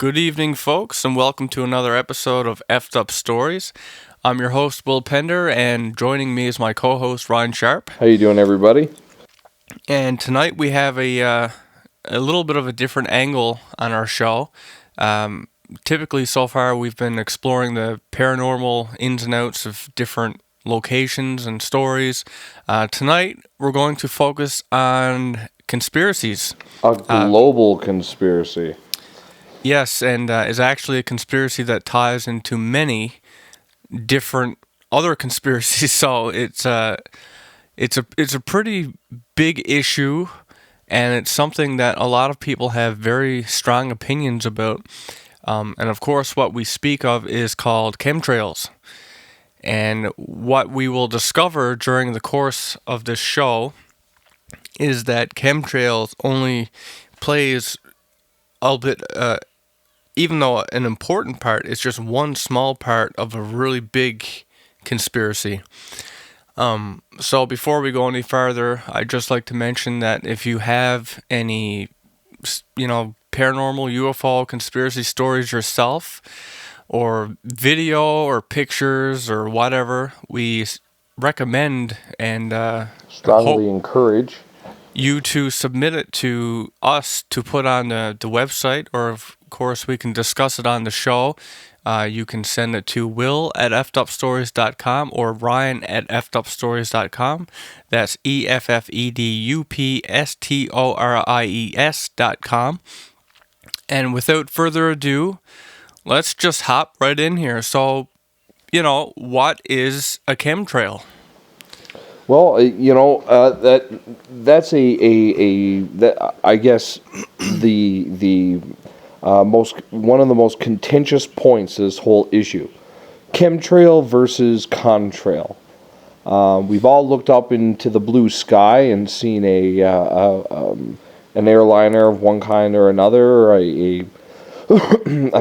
Good evening, folks, and welcome to another episode of Effed Up Stories. I'm your host, Will Pender, and joining me is my co-host, Ryan Sharp. How you doing, everybody? And tonight we have a little bit of a different angle on our show. Typically, so far, we've been exploring the paranormal ins and outs of different locations and stories. Tonight, we're going to focus on conspiracies. A global conspiracy. Yes, and is actually a conspiracy that ties into many different other conspiracies. So it's a pretty big issue, and it's something that a lot of people have very strong opinions about. And of course, what we speak of is called chemtrails. And what we will discover during the course of this show is that chemtrails only plays a bit. Even though an important part, it's just one small part of a really big conspiracy. So before we go any further, I'd just like to mention that if you have any, paranormal UFO conspiracy stories yourself, or video or pictures or whatever, we recommend and strongly encourage you to submit it to us to put on the website, or of course we can discuss it on the show. You can send it to will@effedupstories.com or ryan@effedupstories.com. That's EFFEDUPSTORIES.com. And without further ado, let's just hop right in here. So, what is a chemtrail? Well, that's I guess the one of the most contentious points of this whole issue. Chemtrail versus contrail. We've all looked up into the blue sky and seen an airliner of one kind or another, or a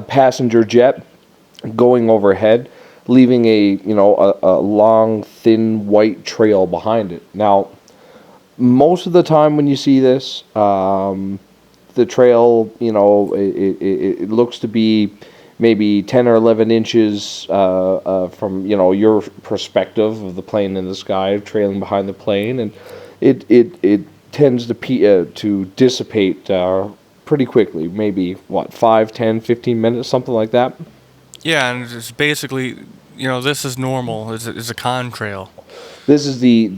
passenger jet going overhead, leaving a long, thin, white trail behind it. Now, most of the time when you see this, the trail, it looks to be maybe 10 or 11 inches from, your perspective of the plane in the sky, trailing behind the plane, and it tends to dissipate pretty quickly, maybe, 5, 10, 15 minutes, something like that. Yeah, and it's basically, this is normal. It's a contrail. This is the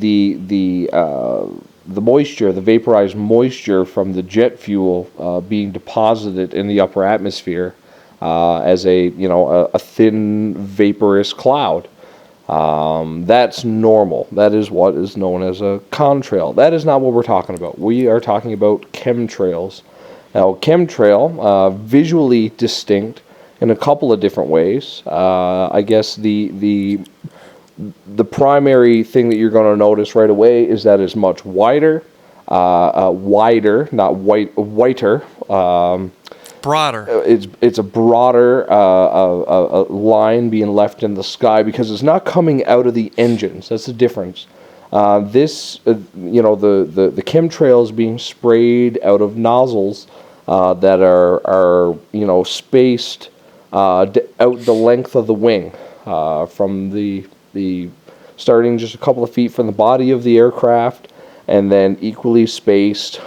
moisture, the vaporized moisture from the jet fuel being deposited in the upper atmosphere as a thin vaporous cloud. That's normal. That is what is known as a contrail. That is not what we're talking about. We are talking about chemtrails. Now, chemtrail, visually distinct in a couple of different ways. I guess the primary thing that you're going to notice right away is that it's much wider, not whiter. Broader. It's a broader line being left in the sky because it's not coming out of the engines. That's the difference. The chemtrails being sprayed out of nozzles that are spaced out the length of the wing, from the starting just a couple of feet from the body of the aircraft, and then equally spaced,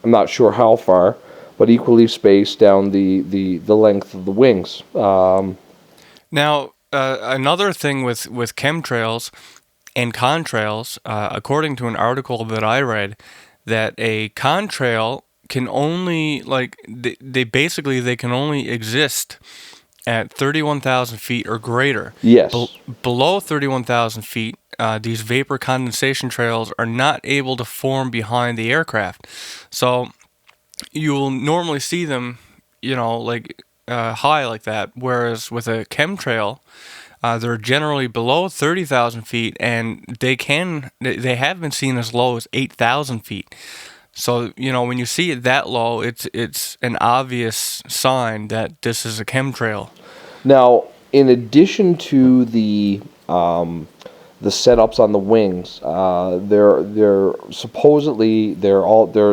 I'm not sure how far, but equally spaced down the length of the wings. Now, another thing with chemtrails and contrails, according to an article that I read, that a contrail can only, they can only exist at 31,000 feet or greater. Yes. Below 31,000 feet, these vapor condensation trails are not able to form behind the aircraft. So you will normally see them, high like that. Whereas with a chemtrail, they're generally below 30,000 feet, and they have been seen as low as 8,000 feet. So, when you see it that low, it's an obvious sign that this is a chemtrail. Now, in addition to the setups on the wings,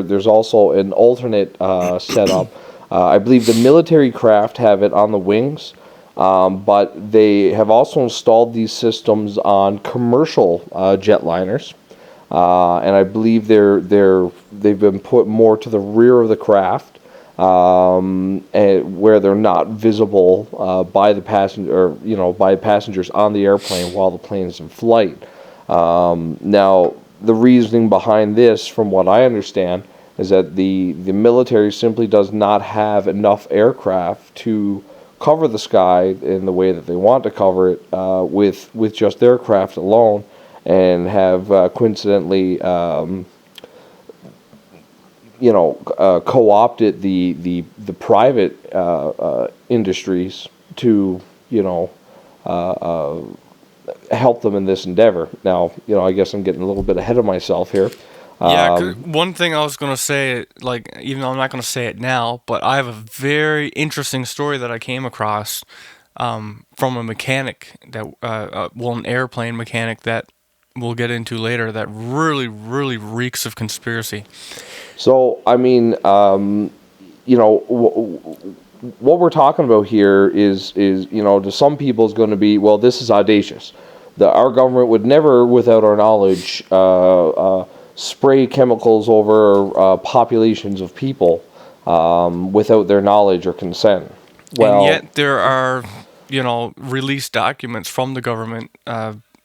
there's also an alternate setup I believe the military craft have it on the wings, but they have also installed these systems on commercial jetliners. And I believe they've been put more to the rear of the craft, and where they're not visible by the passenger, or by passengers on the airplane while the plane is in flight. Now, the reasoning behind this, from what I understand, is that the military simply does not have enough aircraft to cover the sky in the way that they want to cover it, with just their craft alone, and have coincidentally, co-opted the private industries to, help them in this endeavor. Now, I guess I'm getting a little bit ahead of myself here. Yeah, one thing I was going to say, like, even though I'm not going to say it now, but I have a very interesting story that I came across from a mechanic that, an airplane mechanic that we'll get into later, that really, really reeks of conspiracy. So, I mean, what we're talking about here is to some people is going to be, well, this is audacious. Our government would never, without our knowledge, spray chemicals over populations of people without their knowledge or consent. Well, And yet there are, released documents from the government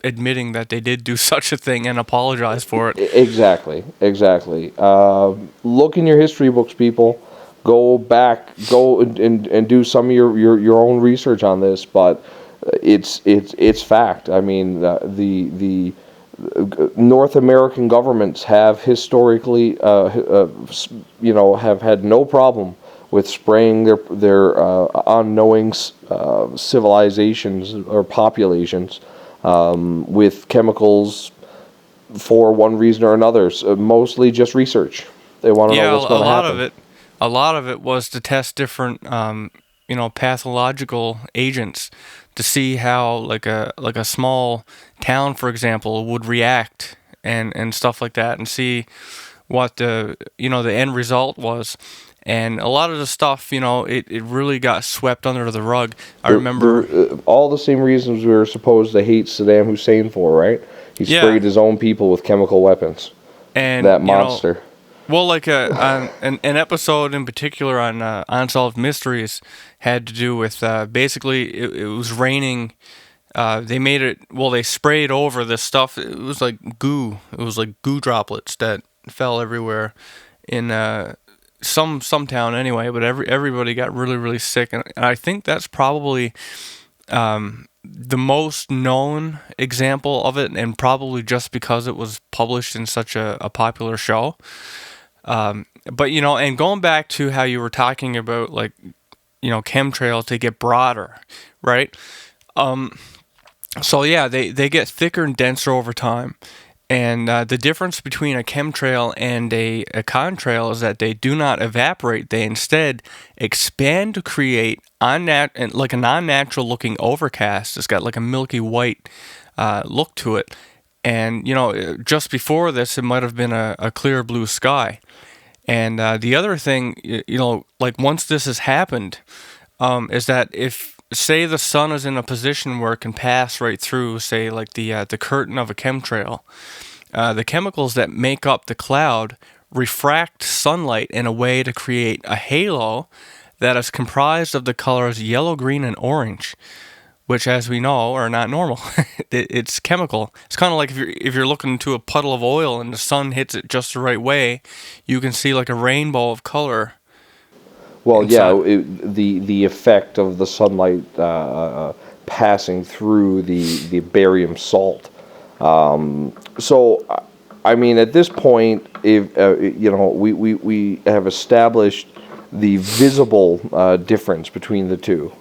admitting that they did do such a thing and apologize for it. Exactly. Look in your history books, people. Go back, and do some of your own research on this, but it's fact. I mean, the North American governments have historically, have had no problem with spraying their unknowing civilizations or populations with chemicals for one reason or another. So mostly just research. They want to know what's going to happen. A lot of it was to test different, pathological agents to see how like a small town, for example, would react and stuff like that, and see what the end result was. And a lot of the stuff, it really got swept under the rug. I remember all the same reasons we were supposed to hate Saddam Hussein for, right? He sprayed his own people with chemical weapons. And that monster. Well, like an episode in particular on Unsolved Mysteries had to do with basically it was raining. They made it. Well, they sprayed over this stuff. It was like goo. It was like goo droplets that fell everywhere in some town anyway. But everybody got really, really sick, and I think that's probably the most known example of it, and probably just because it was published in such a popular show. But and going back to how you were talking about, like, chemtrails, they get broader, right? So yeah, they get thicker and denser over time. And the difference between a chemtrail and a contrail is that they do not evaporate. They instead expand to create like a non-natural looking overcast. It's got like a milky white look to it. And, just before this, it might have been a clear blue sky. And the other thing, like once this has happened, is that if, say, the sun is in a position where it can pass right through, say, like the curtain of a chemtrail, the chemicals that make up the cloud refract sunlight in a way to create a halo that is comprised of the colors yellow, green, and orange, which, as we know, are not normal. It's chemical. It's kind of like if you're looking into a puddle of oil and the sun hits it just the right way, you can see like a rainbow of color. Well, the effect of the sunlight passing through the barium salt. So, I mean, at this point, if we have established the visible difference between the two.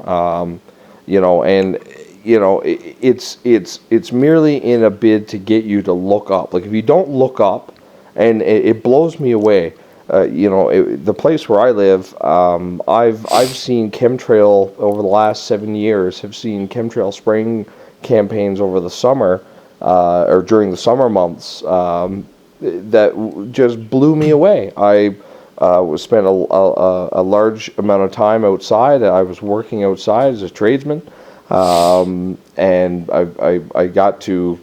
It's merely in a bid to get you to look up. Like, if you don't look up, and it blows me away. The place where I live, I've seen chemtrail over the last 7 years. Have seen chemtrail spraying campaigns over the summer, or during the summer months, that just blew me away. spent a large amount of time outside. I was working outside as a tradesman, and I got to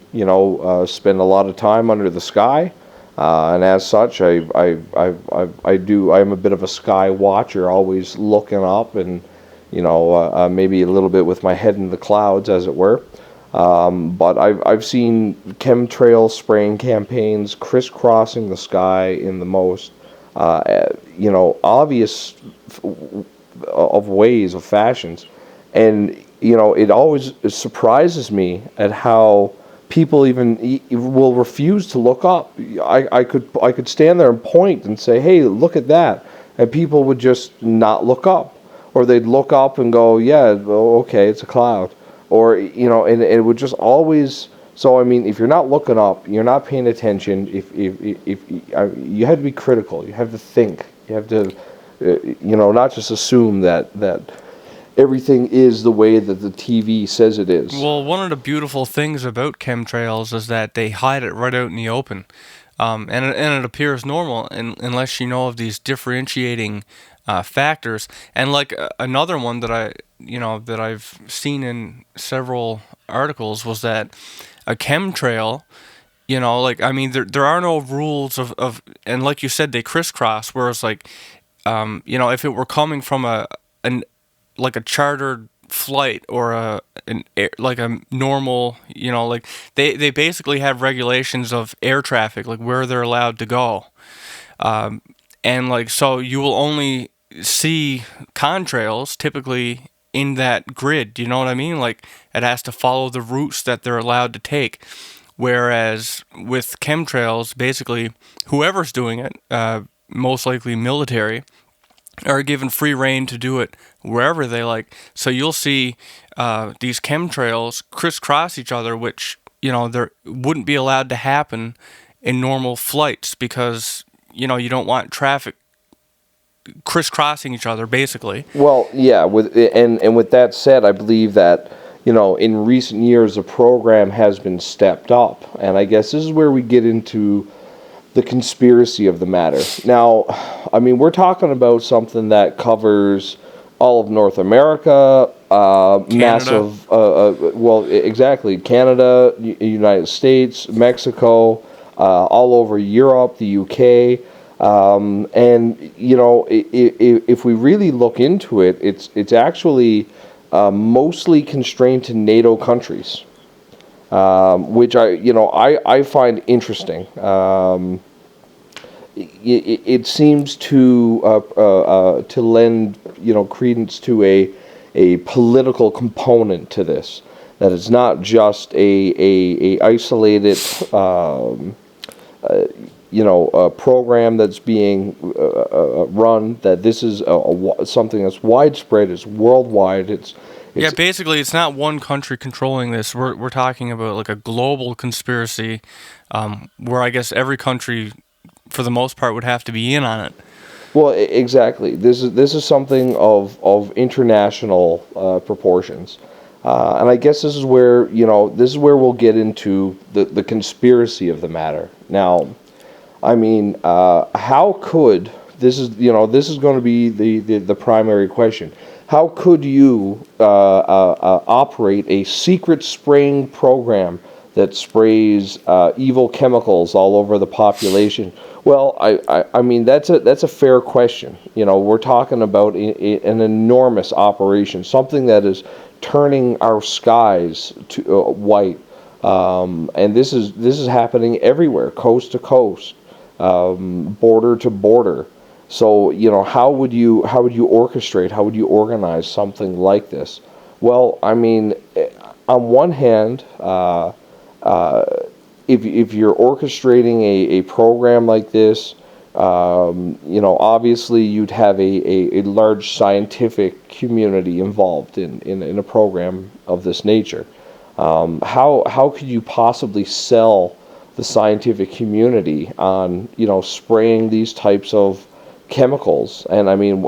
spend a lot of time under the sky, and as such, I'm a bit of a sky watcher, always looking up and maybe a little bit with my head in the clouds, as it were. But I've seen chemtrail spraying campaigns crisscrossing the sky in the most obvious of ways, of fashions, and it always surprises me at how people even will refuse to look up. I could stand there and point and say, "Hey, look at that," and people would just not look up, or they'd look up and go, "Yeah, well, okay, it's a cloud," or and it would just always. So I mean, if you're not looking up, you're not paying attention. If you have to be critical, you have to think, you have to, not just assume that everything is the way that the TV says it is. Well, one of the beautiful things about chemtrails is that they hide it right out in the open, and it appears normal unless you know of these differentiating factors. And like another one that I've seen in several articles was that a chemtrail, I mean, there are no rules of, and like you said, they crisscross. Whereas like, if it were coming from like a chartered flight or like a normal, like they basically have regulations of air traffic, like where they're allowed to go, and like so you will only see contrails typically in that grid. Do you know what I mean? Like it has to follow the routes that they're allowed to take. Whereas with chemtrails, basically whoever's doing it, most likely military, are given free reign to do it wherever they like. So you'll see these chemtrails crisscross each other, which there wouldn't be allowed to happen in normal flights because you don't want traffic crisscrossing each other, basically. Well, yeah. With that said, I believe that in recent years the program has been stepped up, and I guess this is where we get into the conspiracy of the matter. Now, I mean, we're talking about something that covers all of North America, massive, exactly, Canada, United States, Mexico, all over Europe, the UK, and if we really look into it, it's actually mostly constrained to NATO countries. Which I find interesting. It seems to lend credence to a political component to this. That it's not just a isolated program that's being run. That this is something that's widespread. It's worldwide. Yeah, basically, it's not one country controlling this. We're talking about like a global conspiracy, where I guess every country, for the most part, would have to be in on it. Well, exactly. This is something of international proportions, and I guess this is where we'll get into the conspiracy of the matter. Now, I mean, how could this is going to be the primary question. How could you operate a secret spraying program that sprays evil chemicals all over the population? Well, I mean that's a fair question. We're talking about an enormous operation, something that is turning our skies to white, and this is happening everywhere, coast to coast, border to border. So how would you orchestrate? How would you organize something like this? Well, I mean, on one hand, if you're orchestrating a program like this, obviously you'd have a large scientific community involved in a program of this nature. How could you possibly sell the scientific community on spraying these types of chemicals? And I mean,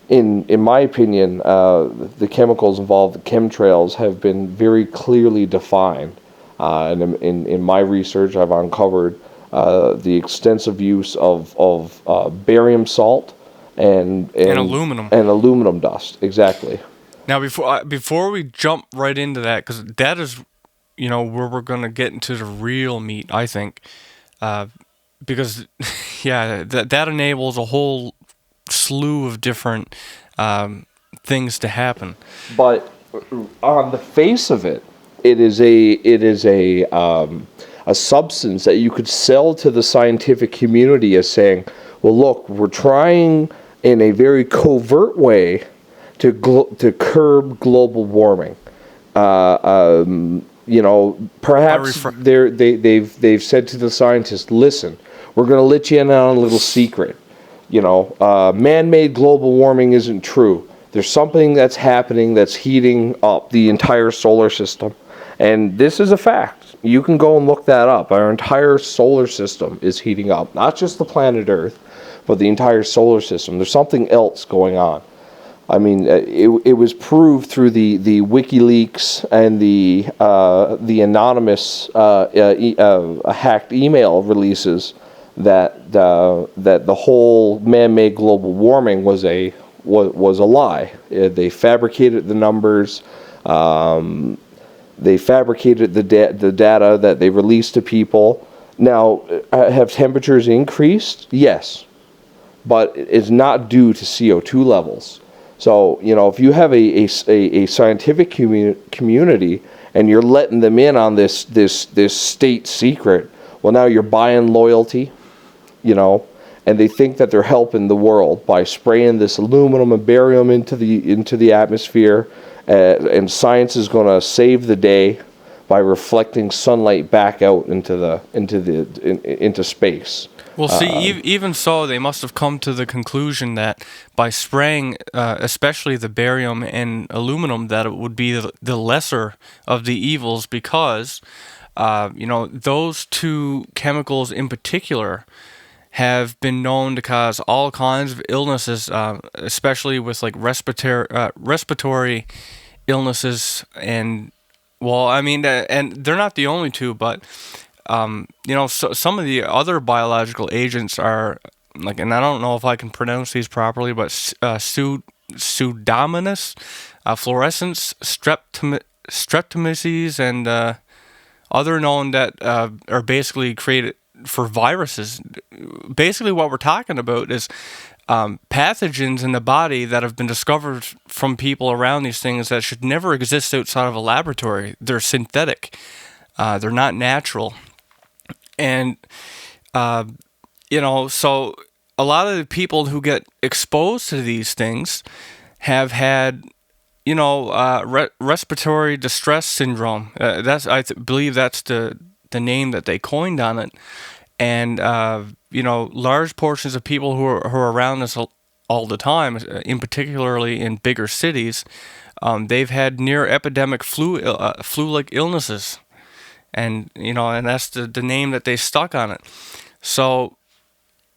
in my opinion, the chemicals involved, the chemtrails, have been very clearly defined. And in my research, I've uncovered the extensive use of barium salt And aluminum. and aluminum dust. Exactly. Now, before we jump right into that, because that is, where we're gonna get into the real meat, I think, because yeah, that enables a whole slew of different things to happen. But on the face of it, it is a substance that you could sell to the scientific community as saying, well, look, we're trying in a very covert way to curb global warming. Perhaps they've said to the scientists, listen, we're going to let you in on a little secret. Man-made global warming isn't true. There's something that's happening that's heating up the entire solar system. And this is a fact. You can go and look that up. Our entire solar system is heating up. Not just the planet Earth, but the entire solar system. There's something else going on. I mean, it was proved through the WikiLeaks and the anonymous hacked email releases that the whole man-made global warming was a lie. They fabricated the numbers. They fabricated the data that they released to people. Now, have temperatures increased? Yes, but it's not due to CO2 levels. So, if you have a scientific community and you're letting them in on this state secret, well, now you're buying loyalty, and they think that they're helping the world by spraying this aluminum and barium into the atmosphere, and science is going to save the day by reflecting sunlight back out into space. Well, see, even so, they must have come to the conclusion that by spraying, especially the barium and aluminum, that it would be the lesser of the evils because, those two chemicals in particular have been known to cause all kinds of illnesses, especially with like respiratory illnesses and, well, I mean, and they're not the only two, but so some of the other biological agents are like, and I don't know if I can pronounce these properly, but Pseudomonas, fluorescence, streptomyces, and other known that are basically created for viruses. Basically, what we're talking about is pathogens in the body that have been discovered from people around these things that should never exist outside of a laboratory. They're synthetic. They're not natural. And, so a lot of the people who get exposed to these things have had, respiratory distress syndrome. Believe that's the name that they coined on it. And, large portions of people who are around this all the time, in particularly in bigger cities, they've had near epidemic flu-like illnesses. And, and that's the name that they stuck on it. So,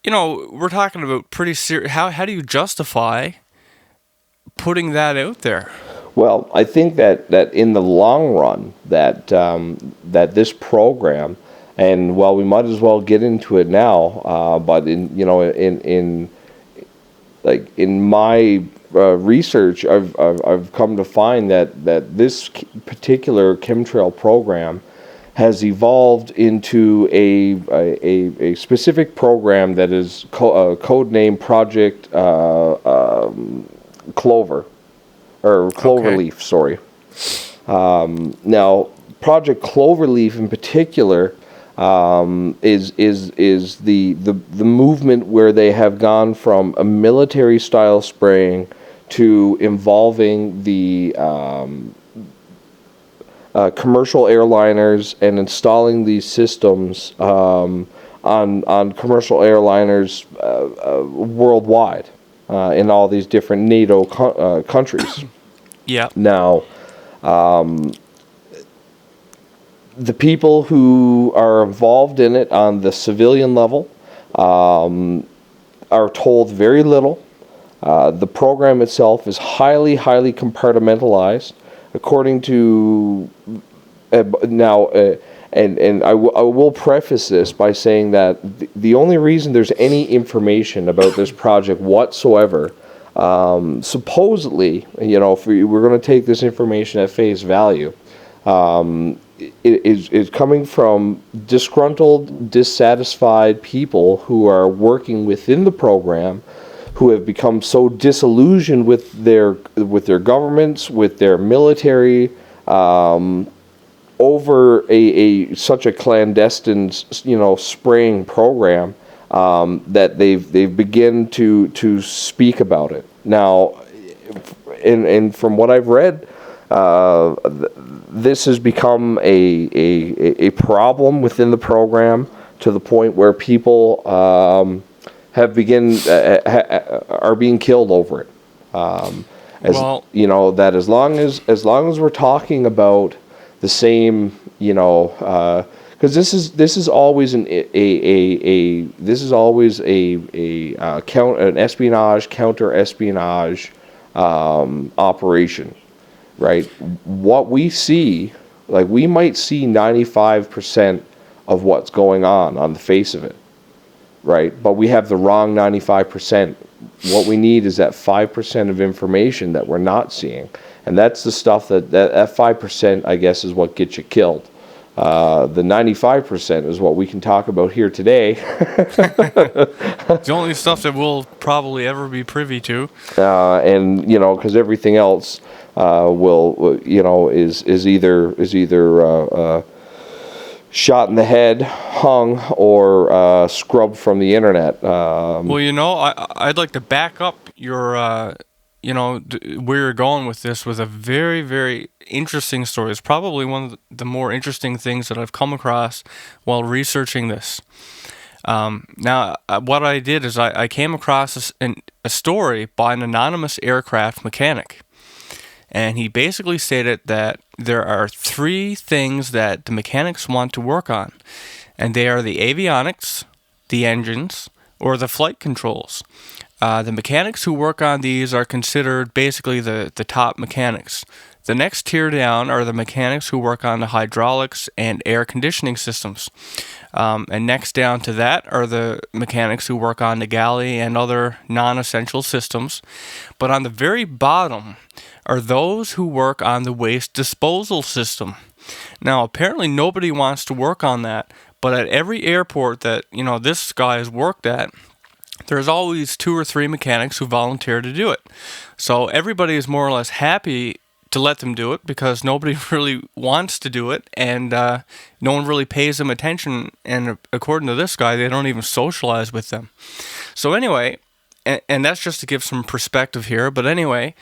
we're talking about pretty serious. How do you justify putting that out there? Well, I think that in the long run, that this program, and well, we might as well get into it now. But in my research, I've come to find that this particular chemtrail program has evolved into a specific program that is codenamed Project Clover, or Cloverleaf, sorry. Now, Project Cloverleaf in particular is the movement where they have gone from a military style spraying to involving the commercial airliners and installing these systems on commercial airliners worldwide in all these different NATO countries. Yeah. Now, the people who are involved in it on the civilian level are told very little. The program itself is highly compartmentalized. According to And I will preface this by saying that the only reason there's any information about this project whatsoever, supposedly, if we're going to take this information at face value, is coming from disgruntled, dissatisfied people who are working within the program, who have become so disillusioned with their governments, with their military, over such a clandestine, spraying program, that they've begin to speak about it now. And from what I've read, this has become a problem within the program, to the point where people are being killed over it. That as long as we're talking about the same, because this is always an espionage, counter espionage operation, right? What we see, like, we might see 95% of what's going on the face of it, right? But we have the wrong 95%. What we need is that 5% of information that we're not seeing. And that's the stuff that 5%, I guess, is what gets you killed. The 95% is what we can talk about here today. The only stuff that we'll probably ever be privy to. And because everything else is either shot in the head, hung, or scrubbed from the internet. I'd like to back up your where you're going with this with a very, very interesting story. It's probably one of the more interesting things that I've come across while researching this. What I did is I came across a story by an anonymous aircraft mechanic. And he basically stated that there are 3 things that the mechanics want to work on. And they are the avionics, the engines, or the flight controls. The mechanics who work on these are considered basically the top mechanics. The next tier down are the mechanics who work on the hydraulics and air conditioning systems. And next down to that are the mechanics who work on the galley and other non-essential systems. But on the very bottom are those who work on the waste disposal system. Now, apparently nobody wants to work on that, but at every airport that, this guy has worked at, there's always 2 or 3 mechanics who volunteer to do it. So everybody is more or less happy to let them do it because nobody really wants to do it, and no one really pays them attention. And according to this guy, they don't even socialize with them. So anyway, and that's just to give some perspective here. But anyway,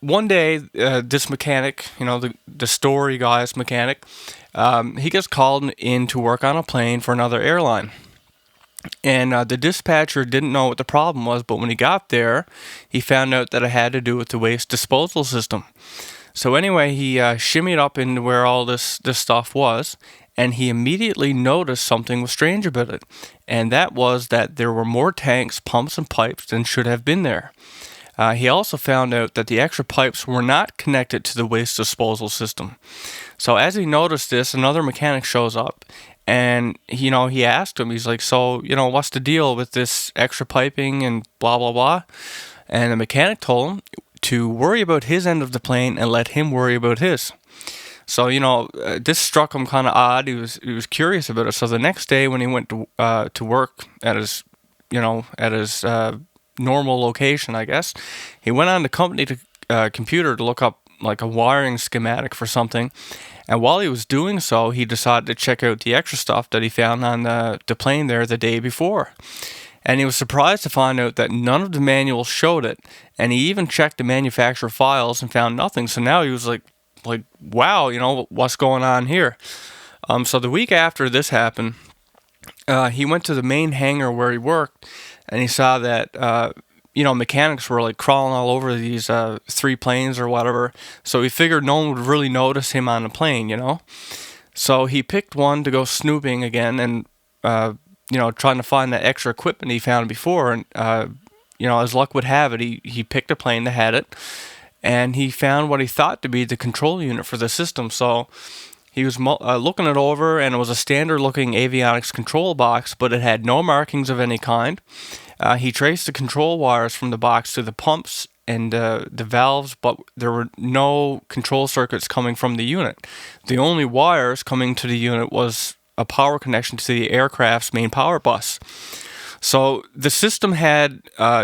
one day, this mechanic, the story guy's mechanic, he gets called in to work on a plane for another airline. And the dispatcher didn't know what the problem was, but when he got there, he found out that it had to do with the waste disposal system. So anyway, he shimmied up into where all this stuff was, and he immediately noticed something was strange about it. And that was that there were more tanks, pumps, and pipes than should have been there. He also found out that the extra pipes were not connected to the waste disposal system. So as he noticed this, another mechanic shows up, and he asked him, he's like, so, what's the deal with this extra piping and blah, blah, blah? And the mechanic told him to worry about his end of the plane and let him worry about his. So, this struck him kind of odd. He was curious about it. So the next day when he went to work at his, normal location, I guess, he went on the company computer to look up like a wiring schematic for something. And while he was doing so, he decided to check out the extra stuff that he found on the plane there the day before. And he was surprised to find out that none of the manuals showed it. And he even checked the manufacturer files and found nothing. So now he was like, wow, what's going on here? So the week after this happened, he went to the main hangar where he worked, and he saw that mechanics were like crawling all over these 3 planes or whatever. So he figured no one would really notice him on the plane, So he picked one to go snooping again and, trying to find that extra equipment he found before. And, as luck would have it, he picked a plane that had it, and he found what he thought to be the control unit for the system. So He was looking it over, and it was a standard-looking avionics control box, but it had no markings of any kind. He traced the control wires from the box to the pumps and the valves, but there were no control circuits coming from the unit. The only wires coming to the unit was a power connection to the aircraft's main power bus. So the system had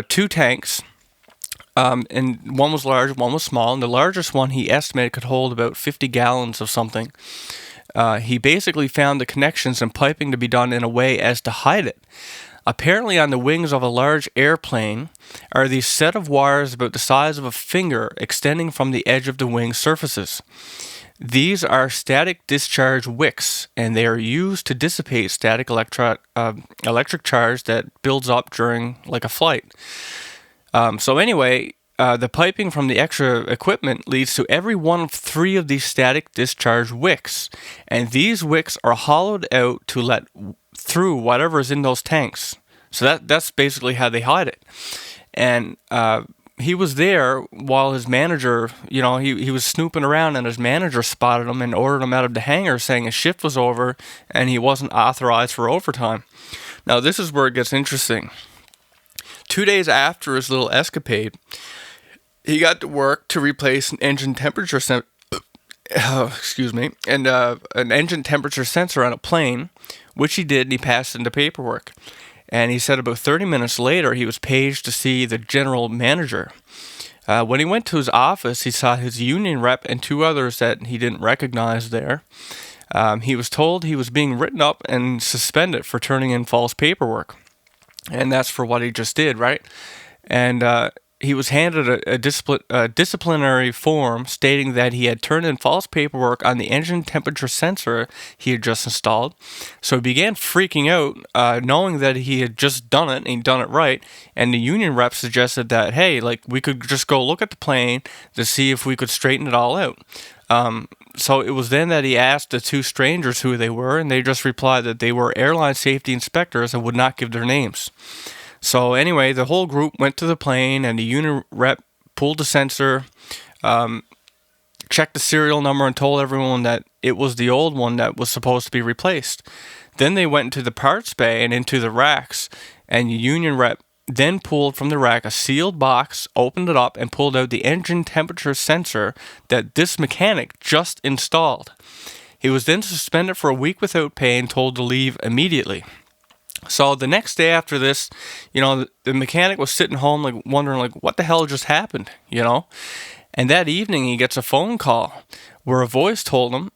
2 tanks, and one was large, one was small, and the largest one he estimated could hold about 50 gallons of something. He basically found the connections and piping to be done in a way as to hide it. Apparently, on the wings of a large airplane are these set of wires about the size of a finger extending from the edge of the wing surfaces. These are static discharge wicks, and they are used to dissipate static electric charge that builds up during like a flight. So anyway, the piping from the extra equipment leads to every one of 3 of these static discharge wicks, and these wicks are hollowed out to let through whatever is in those tanks. So that's basically how they hide it. And he was there while his manager, he was snooping around, and his manager spotted him and ordered him out of the hangar, saying his shift was over and he wasn't authorized for overtime. Now this is where it gets interesting. 2 days after his little escapade, he got to work to replace an engine temperature an engine temperature sensor on a plane, which he did, and he passed into paperwork. And he said about 30 minutes later, he was paged to see the general manager. When he went to his office, he saw his union rep and 2 others that he didn't recognize there. He was told he was being written up and suspended for turning in false paperwork. And that's for what he just did, right? And he was handed a disciplinary form stating that he had turned in false paperwork on the engine temperature sensor he had just installed. So he began freaking out, knowing that he had just done it and he'd done it right. And the union rep suggested that, hey, like, we could just go look at the plane to see if we could straighten it all out. So it was then that he asked the 2 strangers who they were, and they just replied that they were airline safety inspectors and would not give their names. So anyway, the whole group went to the plane, and the union rep pulled the sensor, checked the serial number, and told everyone that it was the old one that was supposed to be replaced. Then they went into the parts bay and into the racks, and the union rep then pulled from the rack a sealed box, opened it up, and pulled out the engine temperature sensor that this mechanic just installed. He was then suspended for a week without pay and told to leave immediately. So the next day after this, the mechanic was sitting home, like, wondering, like, what the hell just happened, And that evening he gets a phone call where a voice told him,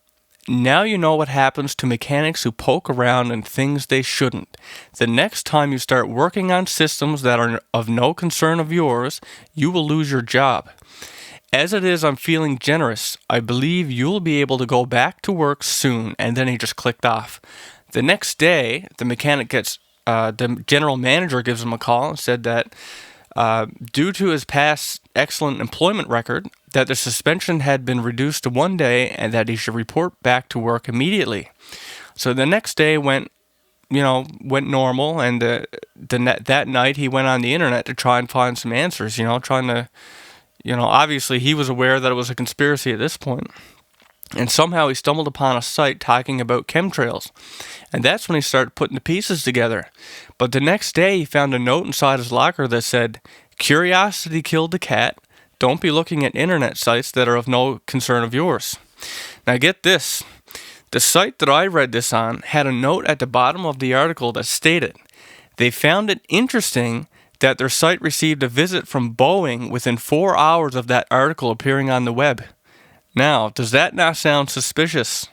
"Now you know what happens to mechanics who poke around in things they shouldn't. The next time you start working on systems that are of no concern of yours, you will lose your job. As it is, I'm feeling generous. I believe you'll be able to go back to work soon." And then he just clicked off. The next day, the mechanic the general manager gives him a call and said that due to his past excellent employment record, that the suspension had been reduced to 1 day and that he should report back to work immediately. So the next day went normal, and that night he went on the internet to try and find some answers, trying to, obviously he was aware that it was a conspiracy at this point. And somehow he stumbled upon a site talking about chemtrails. And that's when he started putting the pieces together. But the next day he found a note inside his locker that said, "Curiosity killed the cat. Don't be looking at internet sites that are of no concern of yours." Now get this. The site that I read this on had a note at the bottom of the article that stated, they found it interesting that their site received a visit from Boeing within 4 hours of that article appearing on the web. Now, does that not sound suspicious?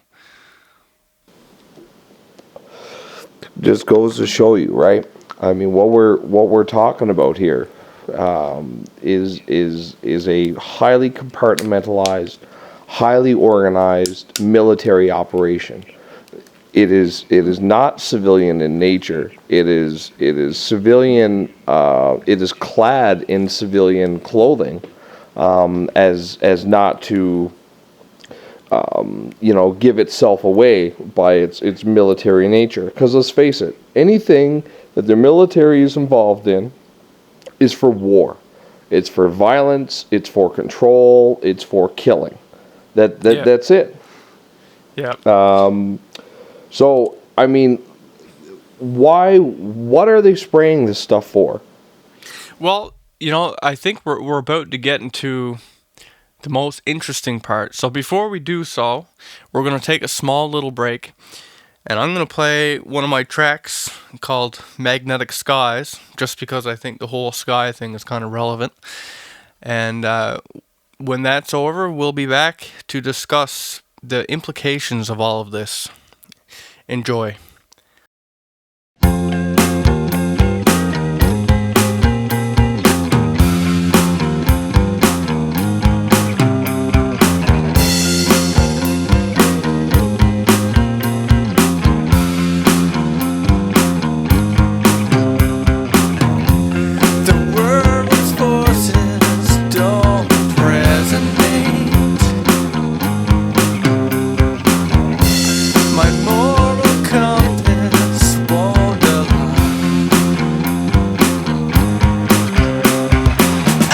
Just goes to show you, right? I mean, what we're talking about here is a highly compartmentalized, highly organized military operation. It is not civilian in nature. It is civilian. It is clad in civilian clothing, as not to give itself away by its military nature. Because let's face it, anything that the military is involved in is for war. It's for violence. It's for control. It's for killing. That's it. Yeah. So, I mean, why? What are they spraying this stuff for? Well, I think we're about to get into the most interesting part. So before we do so, we're going to take a small little break, and I'm going to play one of my tracks called Magnetic Skies, just because I think the whole sky thing is kind of relevant. And when that's over, we'll be back to discuss the implications of all of this. Enjoy. The world's forces don't resonate. My moral compass won't align. I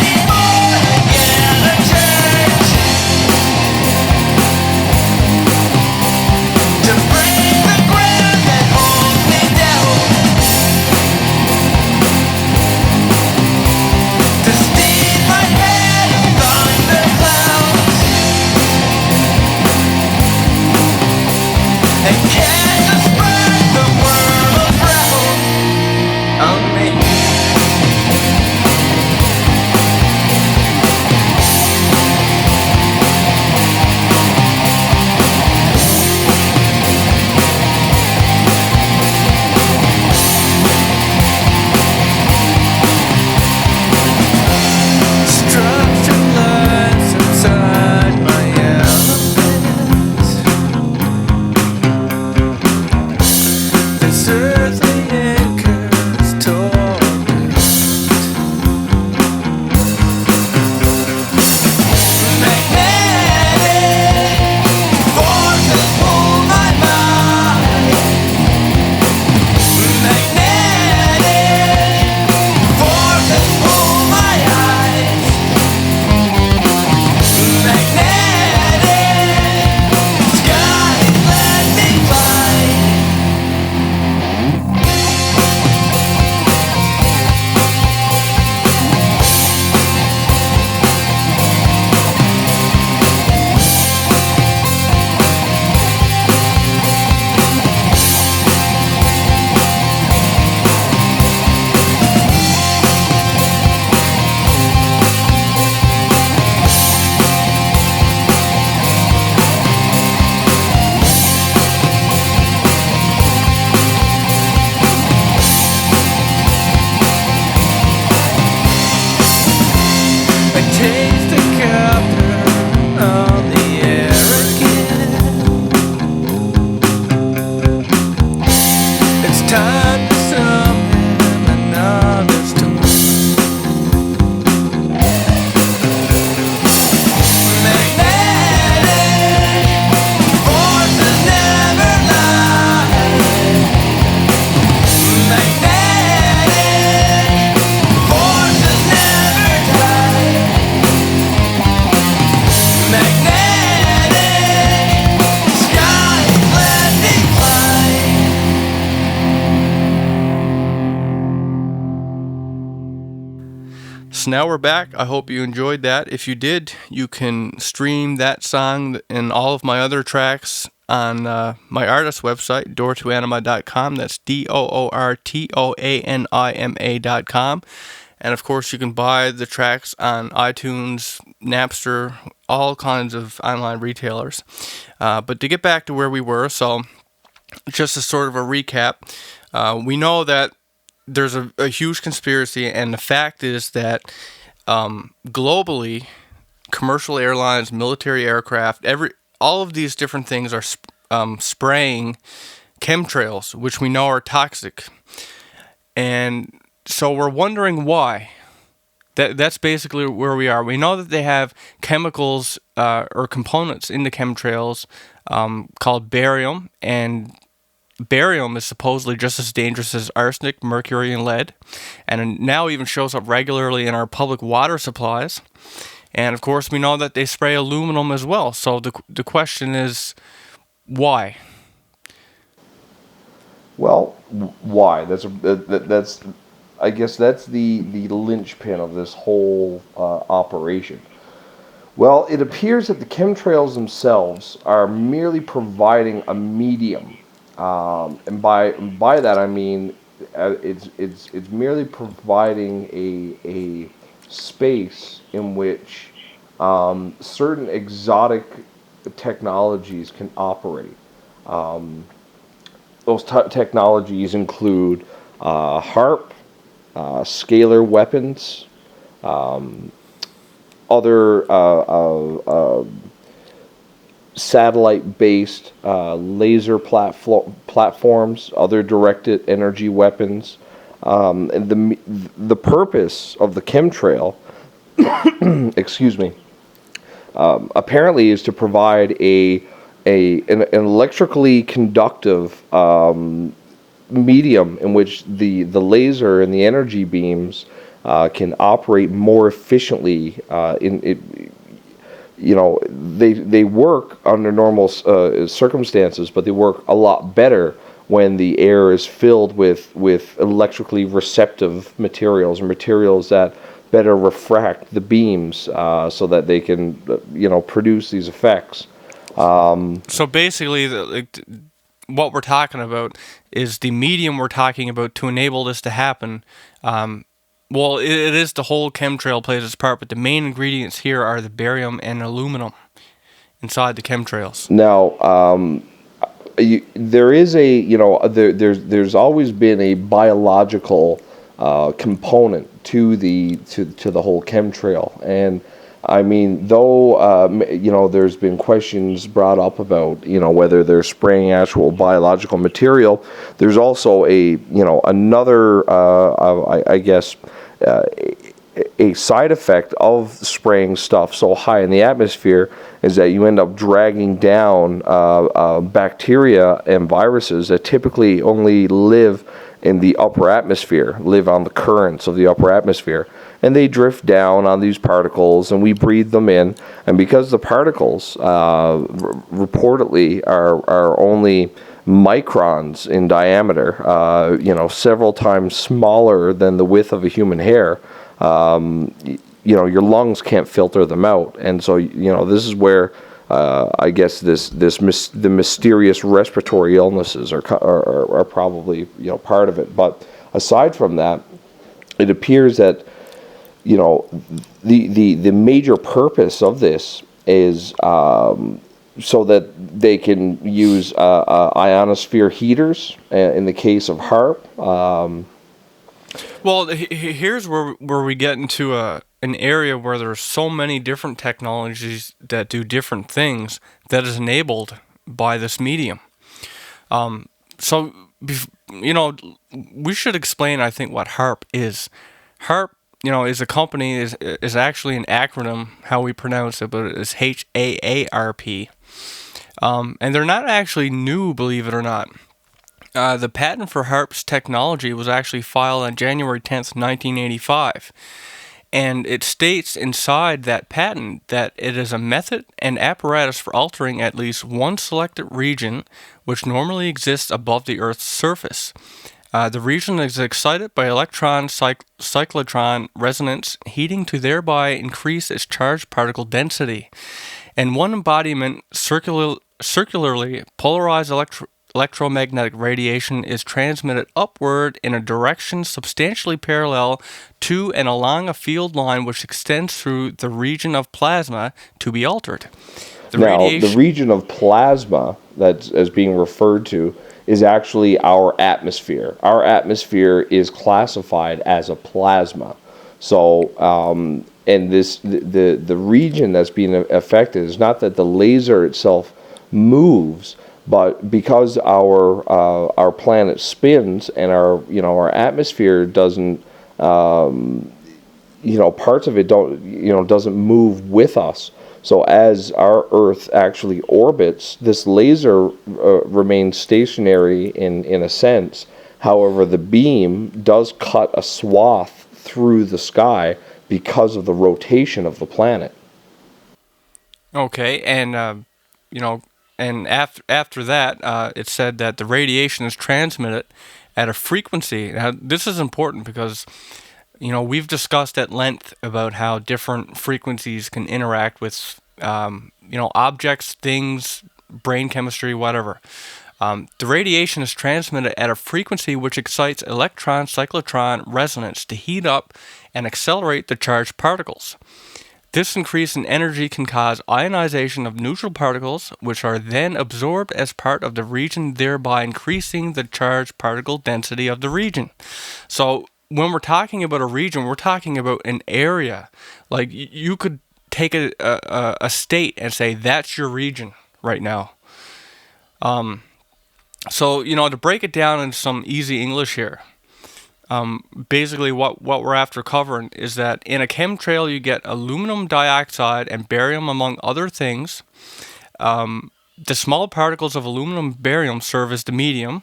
need more to get a change, to break the ground that holds me down, to steam my head in thunderclouds, and catch a spread the world around on me. Structure lines inside my elements. This earthly anchor's torment. Magnetic forces pull my mind. Magnetic forces pull my eyes. Magnetic skies let me fly. I taste the copper on the air again. It's time to summon another storm. Magnetic forces never lie. Magnetic forces never die. Magnetic skies let me fly. So now we're back. I hope you enjoyed that. If you did, you can stream that song and all of my other tracks on my artist website, doortoanima.com. That's DOORTOANIMA.com. And of course, you can buy the tracks on iTunes, Napster, all kinds of online retailers. But to get back to where we were, so just as sort of a recap, we know that there's a huge conspiracy, and the fact is that globally, commercial airlines, military aircraft, all of these different things are spraying chemtrails, which we know are toxic. And so we're wondering why. That's basically where we are. We know that they have chemicals or components in the chemtrails called barium, and barium is supposedly just as dangerous as arsenic, mercury, and lead, and it now even shows up regularly in our public water supplies. And of course, we know that they spray aluminum as well. So the question is, Why? Well, why? That's I guess that's the linchpin of this whole operation. Well, it appears that the chemtrails themselves are merely providing a medium, and by that I mean it's merely providing a space in which certain exotic technologies can operate. Those technologies include HAARP, scalar weapons, other satellite-based laser platforms, other directed energy weapons. And the purpose of the chemtrail, excuse me, apparently is to provide an electrically conductive medium in which the laser and the energy beams can operate more efficiently. In it, they work under normal circumstances, but they work a lot better when the air is filled with electrically receptive materials, or materials that better refract the beams, so that they can produce these effects. So basically, what we're talking about is the medium we're talking about to enable this to happen. Well, it is the whole chemtrail plays its part, but the main ingredients here are the barium and aluminum inside the chemtrails. Now, there is there's always been a biological component to the whole chemtrail, and I mean, though there's been questions brought up about whether they're spraying actual biological material. There's also another I guess a side effect of spraying stuff so high in the atmosphere is that you end up dragging down bacteria and viruses that typically only live in the upper atmosphere, live on the currents of the upper atmosphere. And they drift down on these particles, and we breathe them in. And because the particles reportedly are only microns in diameter, several times smaller than the width of a human hair, your lungs can't filter them out. And so, this is where I guess the mysterious respiratory illnesses are probably part of it. But aside from that, it appears that the major purpose of this is so that they can use ionosphere heaters in the case of HAARP. Well, here's where we get into an area where there's so many different technologies that do different things that is enabled by this medium. So, we should explain, I think, what HAARP is. HAARP, is a company, is actually an acronym, how we pronounce it, but it's HAARP. And they're not actually new, believe it or not. The patent for HAARP's technology was actually filed on January 10th, 1985. And it states inside that patent that it is a method and apparatus for altering at least one selected region which normally exists above the Earth's surface. The region is excited by electron cyclotron resonance heating to thereby increase its charged particle density. And one embodiment, circularly polarized electromagnetic radiation is transmitted upward in a direction substantially parallel to and along a field line which extends through the region of plasma to be altered. The region of plasma that is being referred to is actually our atmosphere. Our atmosphere is classified as a plasma. So, and the region that's being affected is not that the laser itself moves, but because our planet spins and our atmosphere doesn't, parts of it doesn't move with us. So as our Earth actually orbits, this laser remains stationary in a sense. However, the beam does cut a swath through the sky because of the rotation of the planet. Okay, and and after that, it said that the radiation is transmitted at a frequency. Now, this is important because we've discussed at length about how different frequencies can interact with objects, things, brain chemistry, whatever. The radiation is transmitted at a frequency which excites electron-cyclotron resonance to heat up and accelerate the charged particles. This increase in energy can cause ionization of neutral particles, which are then absorbed as part of the region, thereby increasing the charged particle density of the region. So when we're talking about a region, we're talking about an area. Like you could take a state and say that's your region right now. So to break it down in some easy English here. Basically, what we're after covering is that in a chemtrail you get aluminum dioxide and barium among other things. The small particles of aluminum and barium serve as the medium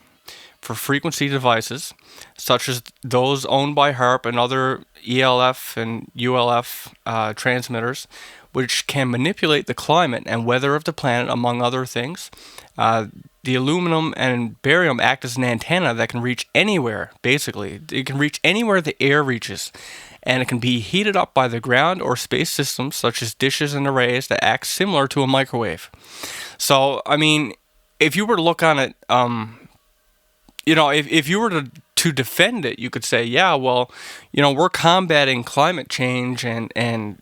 for frequency devices, such as those owned by HAARP and other ELF and ULF transmitters, which can manipulate the climate and weather of the planet, among other things. The aluminum and barium act as an antenna that can reach anywhere, basically. It can reach anywhere the air reaches, and it can be heated up by the ground or space systems, such as dishes and arrays, that act similar to a microwave. So, I mean, if you were to look on it, if you were to defend it, you could say, yeah, well, we're combating climate change and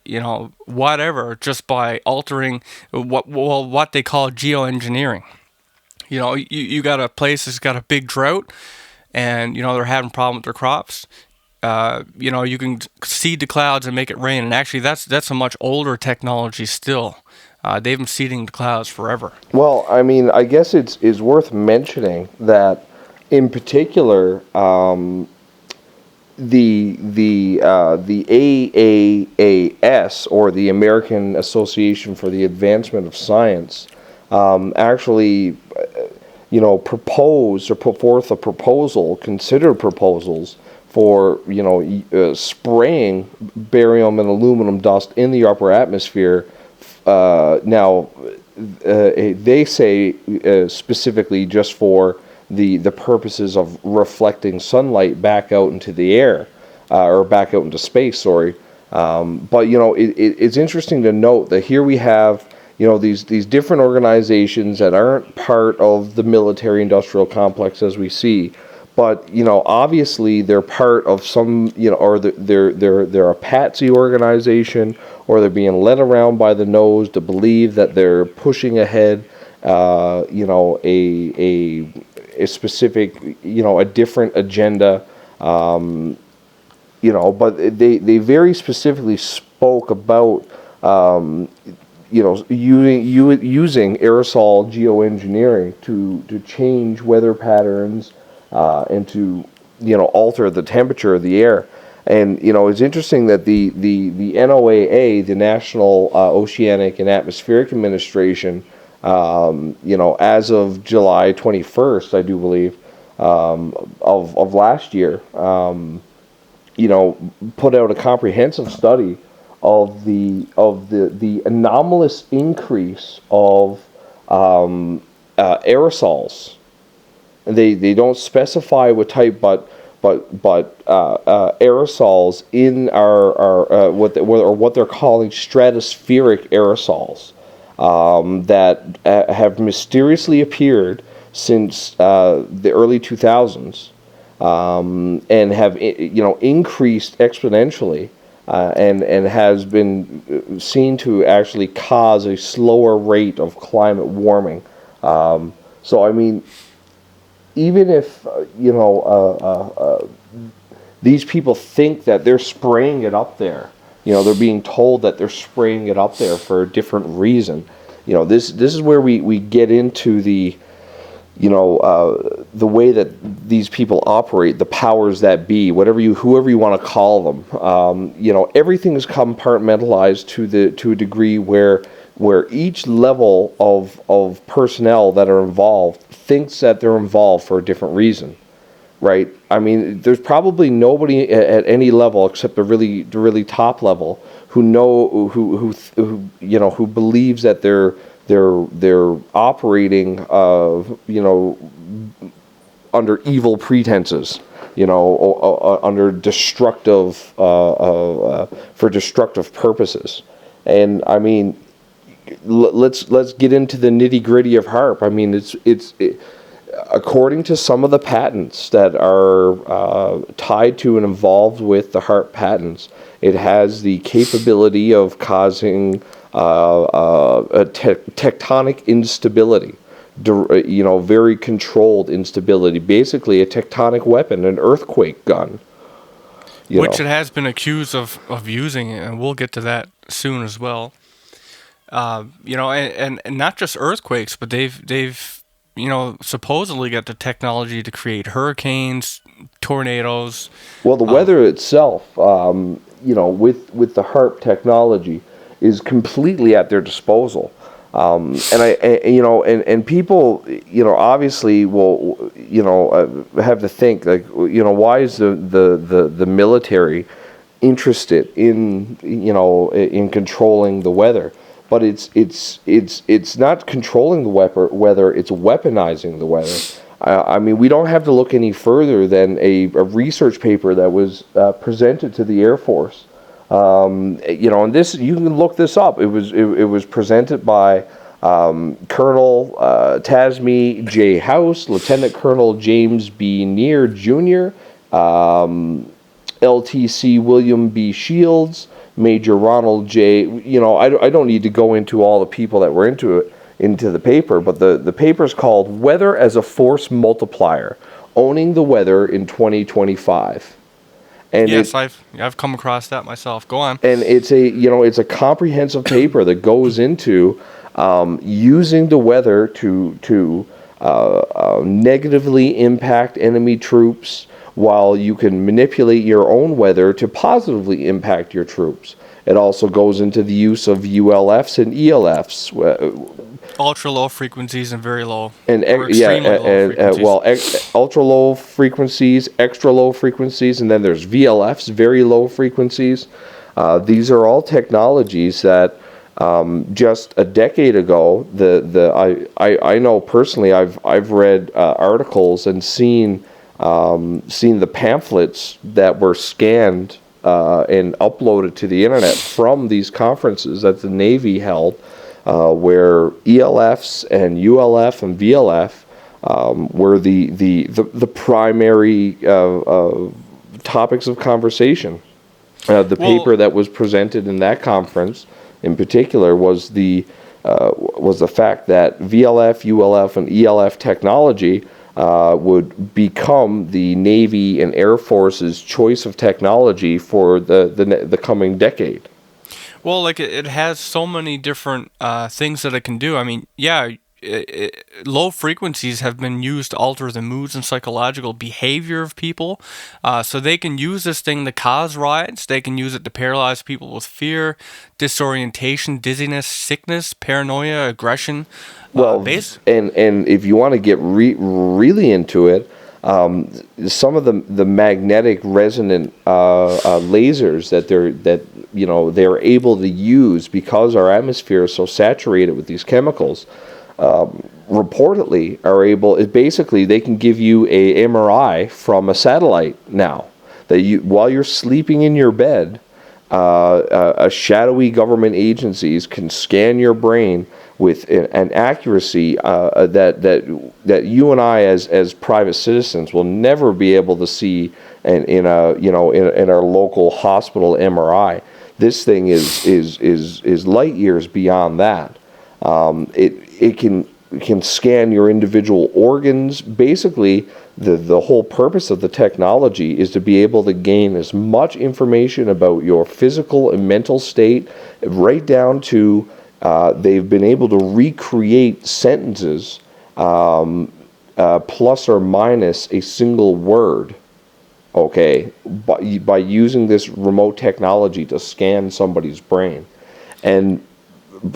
whatever just by altering what they call geoengineering. You got a place that's got a big drought, and they're having a problem with their crops. You can seed the clouds and make it rain, and actually that's a much older technology still. They've been seeding the clouds forever. Well, I mean, I guess it's worth mentioning that in particular, the AAAS, or the American Association for the Advancement of Science, actually proposed or put forth a proposal, considered proposals for spraying barium and aluminum dust in the upper atmosphere. Now they say specifically just for the purposes of reflecting sunlight back out into the air, or back out into space, sorry. But it's interesting to note that here we have these different organizations that aren't part of the military-industrial complex as we see, but obviously they're part of some or they're a patsy organization, or they're being led around by the nose to believe that they're pushing ahead a specific a different agenda, but they very specifically spoke about using aerosol geoengineering to change weather patterns, and to alter the temperature of the air. And it's interesting that the NOAA, the National Oceanic and Atmospheric Administration, as of July 21st, I do believe, of last year, put out a comprehensive study of the anomalous increase of aerosols. And they don't specify what type, but aerosols in our what they're calling stratospheric aerosols, that have mysteriously appeared since the early 2000s, and have increased exponentially, and has been seen to actually cause a slower rate of climate warming. So I mean, even if these people think that they're spraying it up there, they're being told that they're spraying it up there for a different reason. This is where we get into the way that these people operate, the powers that be, whoever you want to call them. Everything is compartmentalized to a degree where each level of personnel that are involved thinks that they're involved for a different reason, right? I mean, there's probably nobody at any level except the really top level who believes that they're they're operating, under evil pretenses, under destructive, for destructive purposes. And I mean, let's get into the nitty gritty of HAARP. I mean, according to some of the patents that are tied to and involved with the HAARP patents, it has the capability of causing a tectonic instability, very controlled instability, basically a tectonic weapon, an earthquake gun. Which it has been accused of using, and we'll get to that soon as well. And not just earthquakes, but they've supposedly got the technology to create hurricanes, tornadoes. Well, the weather itself, with the HAARP technology, is completely at their disposal. And people, obviously will, have to think, like, why is the military interested in, in controlling the weather? But it's not controlling the weather, it's weaponizing the weather. I mean, we don't have to look any further than a research paper that was presented to the Air Force. And this, you can look this up. It was presented by Colonel Tasmi J. House, Lieutenant Colonel James B. Neer Jr., LTC William B. Shields, Major Ronald J. I don't need to go into all the people that were into the paper, but the paper is called "Weather as a Force Multiplier: Owning the Weather in 2025." And yes, I've come across that myself. Go on. And it's a comprehensive paper that goes into using the weather to negatively impact enemy troops, while you can manipulate your own weather to positively impact your troops. It also goes into the use of ULFs and ELFs. Ultra low frequencies and very low. And ultra low frequencies, extra low frequencies, and then there's VLFs, very low frequencies. These are all technologies that just a decade ago, I know personally, I've read articles and seen the pamphlets that were scanned and uploaded to the internet from these conferences that the Navy held, where ELFs and ULF and VLF were the primary topics of conversation. The paper that was presented in that conference, in particular, was the fact that VLF, ULF, and ELF technology would become the Navy and Air Force's choice of technology for the coming decade. Well, like it has so many different things that it can do. I mean, yeah, low frequencies have been used to alter the moods and psychological behavior of people. So they can use this thing to cause riots. They can use it to paralyze people with fear, disorientation, dizziness, sickness, paranoia, aggression. Well, and if you want to get really into it, some of the magnetic resonant lasers that they're able to use, because our atmosphere is so saturated with these chemicals, reportedly are able. Basically, they can give you a MRI from a satellite now. That while you're sleeping in your bed, a shadowy government agencies can scan your brain with an accuracy that you and I as private citizens will never be able to see in our local hospital MRI. This thing is light years beyond that. It can scan your individual organs. Basically, the whole purpose of the technology is to be able to gain as much information about your physical and mental state, right down to they've been able to recreate sentences plus or minus a single word, okay, by using this remote technology to scan somebody's brain. And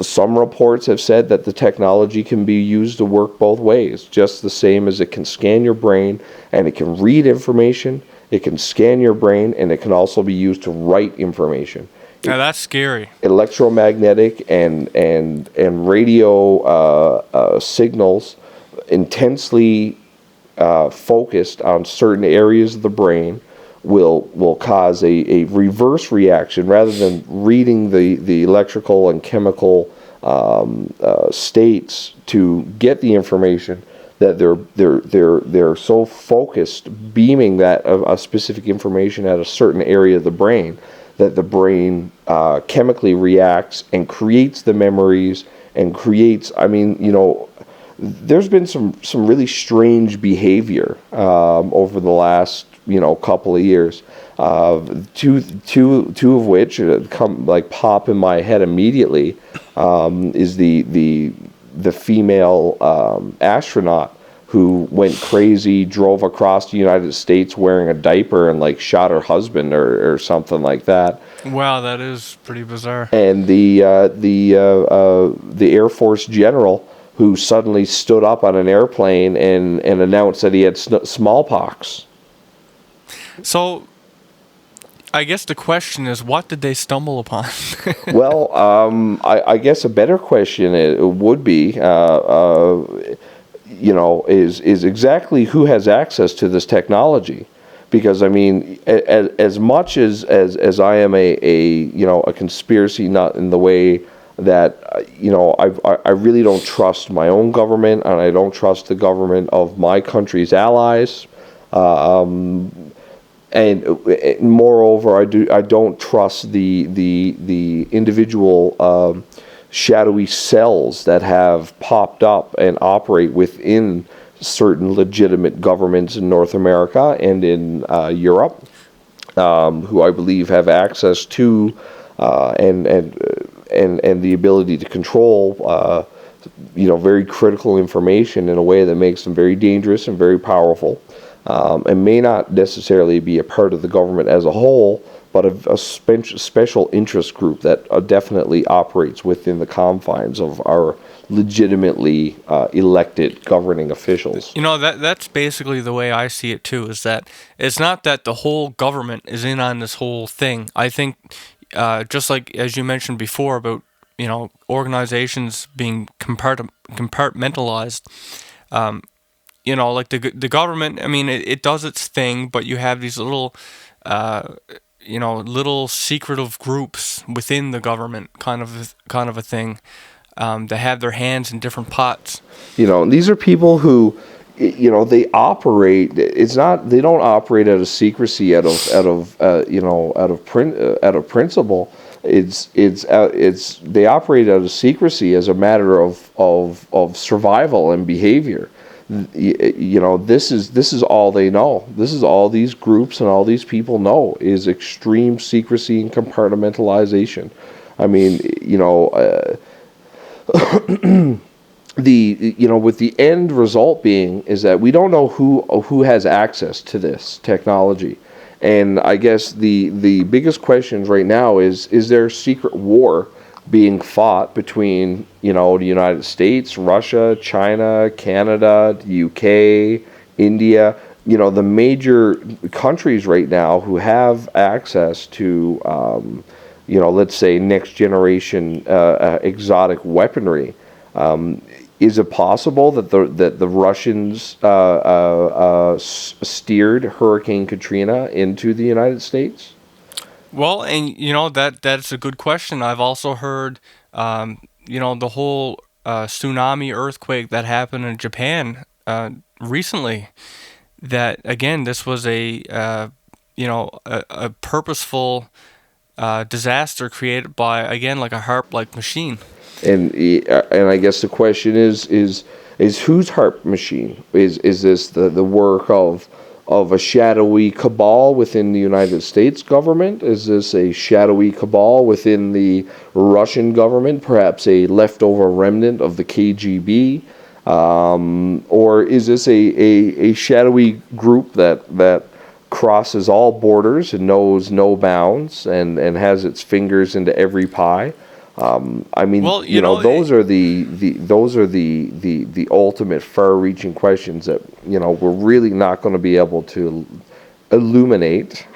some reports have said that the technology can be used to work both ways, just the same as it can scan your brain and it can read information, it can scan your brain, and it can also be used to write information. Now that's scary. electromagnetic and radio signals intensely focused on certain areas of the brain will cause a reverse reaction rather than reading the electrical and chemical states to get the information, that they're so focused beaming that a specific information at a certain area of the brain that the brain chemically reacts and creates the memories and creates, I mean, there's been some really strange behavior over the last couple of years. Two of which come like pop in my head immediately is the female astronaut who went crazy, drove across the United States wearing a diaper and like shot her husband or something like that. Wow, that is pretty bizarre. And the Air Force general who suddenly stood up on an airplane and announced that he had smallpox. So, I guess the question is, what did they stumble upon? Well, I guess a better question would be, is exactly who has access to this technology? Because I mean, as much as I am a conspiracy nut in the way that I really don't trust my own government, and I don't trust the government of my country's allies. And moreover, I don't trust the individual shadowy cells that have popped up and operate within certain legitimate governments in North America and in Europe, who I believe have access to and the ability to control very critical information in a way that makes them very dangerous and very powerful. And may not necessarily be a part of the government as a whole, but a special interest group that definitely operates within the confines of our legitimately elected governing officials. That's basically the way I see it too, is that it's not that the whole government is in on this whole thing. I think, just like as you mentioned before about, organizations being compartmentalized, like the government, I mean, it does its thing, but you have these little, little secretive groups within the government, kind of a thing, that have their hands in different pots. These are people who, they operate. It's not, they don't operate out of secrecy, out of principle. It's they operate out of secrecy as a matter of survival and behavior. This is all they know. This is all these groups and all these people know, is extreme secrecy and compartmentalization. I mean, with the end result being is that we don't know who has access to this technology. And I guess the biggest questions right now is there a secret war being fought between, the United States, Russia, China, Canada, the UK, India, the major countries right now who have access to, let's say next generation exotic weaponry. Is it possible that the Russians steered Hurricane Katrina into the United States? Well, and that's a good question. I've also heard, the whole tsunami earthquake that happened in Japan recently. That again, this was a purposeful disaster created by, again, like a HAARP-like machine. And I guess the question is whose HAARP machine? Is this the work of a shadowy cabal within the United States government? Is this a shadowy cabal within the Russian government, perhaps a leftover remnant of the KGB? Or is this a shadowy group that crosses all borders and knows no bounds and has its fingers into every pie? I mean, well, those are the ultimate far-reaching questions that we're really not going to be able to illuminate.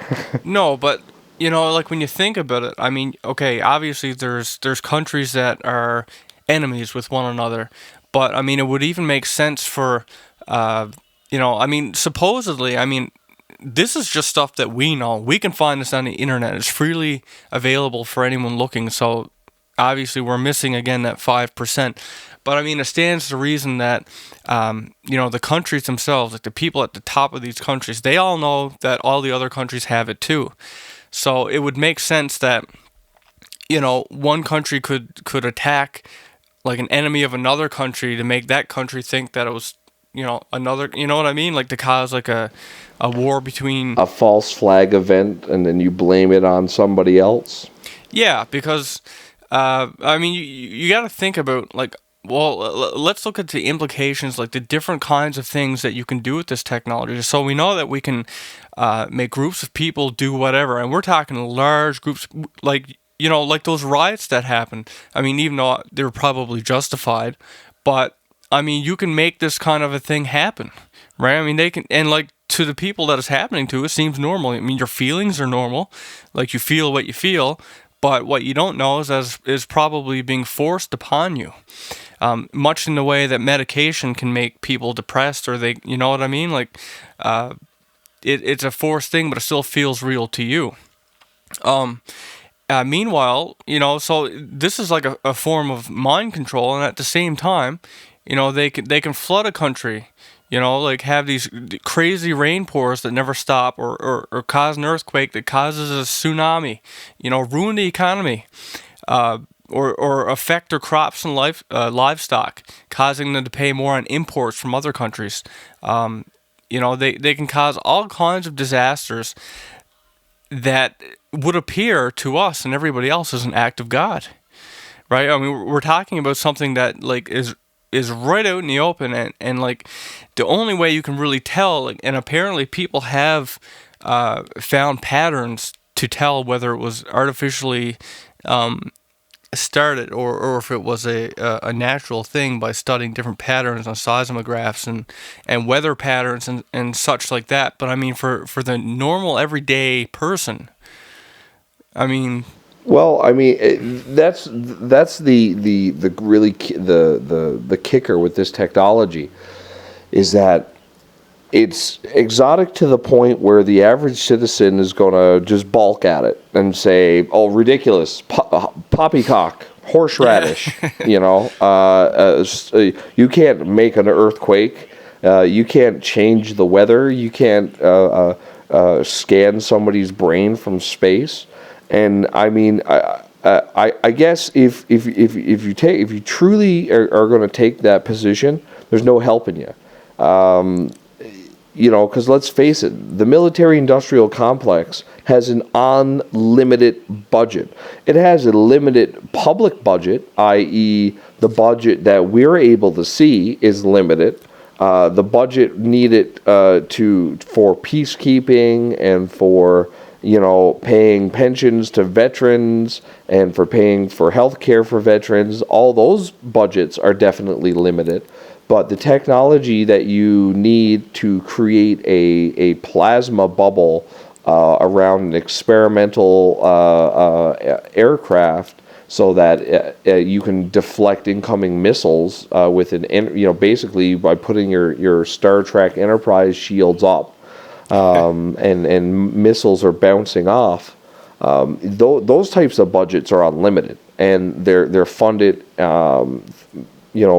No, but like when you think about it, I mean, okay, obviously there's countries that are enemies with one another, but I mean, it would even make sense for, uh, I mean, supposedly, I mean, this is just stuff that we know. We can find this on the internet. It's freely available for anyone looking. So obviously, we're missing again that 5%. But I mean, it stands to reason that, the countries themselves, like the people at the top of these countries, they all know that all the other countries have it too. So it would make sense that, one country could attack like an enemy of another country to make that country think that it was, another, you know what I mean? Like to cause like a war between. A false flag event, and then you blame it on somebody else. Yeah, because I mean, you got to think about like, well, let's look at the implications, like the different kinds of things that you can do with this technology. So we know that we can make groups of people do whatever, and we're talking large groups, like like those riots that happened. I mean, even though they were probably justified, but I mean, you can make this kind of a thing happen, right? I mean, they can, and like to the people that it's happening to, it seems normal. I mean, your feelings are normal, like you feel what you feel, but what you don't know is probably being forced upon you. Much in the way that medication can make people depressed, or they, you know what I mean? Like, it's a forced thing, but it still feels real to you. Meanwhile, so this is like a form of mind control, and at the same time, they can flood a country, like have these crazy rain pours that never stop, or cause an earthquake that causes a tsunami, ruin the economy, or affect their crops and livestock, causing them to pay more on imports from other countries. They can cause all kinds of disasters that would appear to us and everybody else as an act of God, right? I mean, we're talking about something that like is right out in the open, and like the only way you can really tell, like, and apparently people have found patterns to tell whether it was artificially started, or if it was a natural thing, by studying different patterns on seismographs and weather patterns and such like that. But I mean, for the normal everyday person, I mean, Well, I mean, that's the really the kicker with this technology is that it's exotic to the point where the average citizen is going to just balk at it and say, "Oh, ridiculous! Poppycock, horseradish." yeah. You can't make an earthquake. You can't change the weather. You can't scan somebody's brain from space. And I mean, I guess if you truly are going to take that position, there's no helping you. Because let's face it, the military-industrial complex has an unlimited budget. It has a limited public budget, i.e., the budget that we're able to see is limited. The budget needed for peacekeeping and for paying pensions to veterans and for paying for health care for veterans, all those budgets are definitely limited. But the technology that you need to create a plasma bubble around an experimental aircraft so that you can deflect incoming missiles with basically by putting your Star Trek Enterprise shields up, and missiles are bouncing off. Those types of budgets are unlimited, and they're funded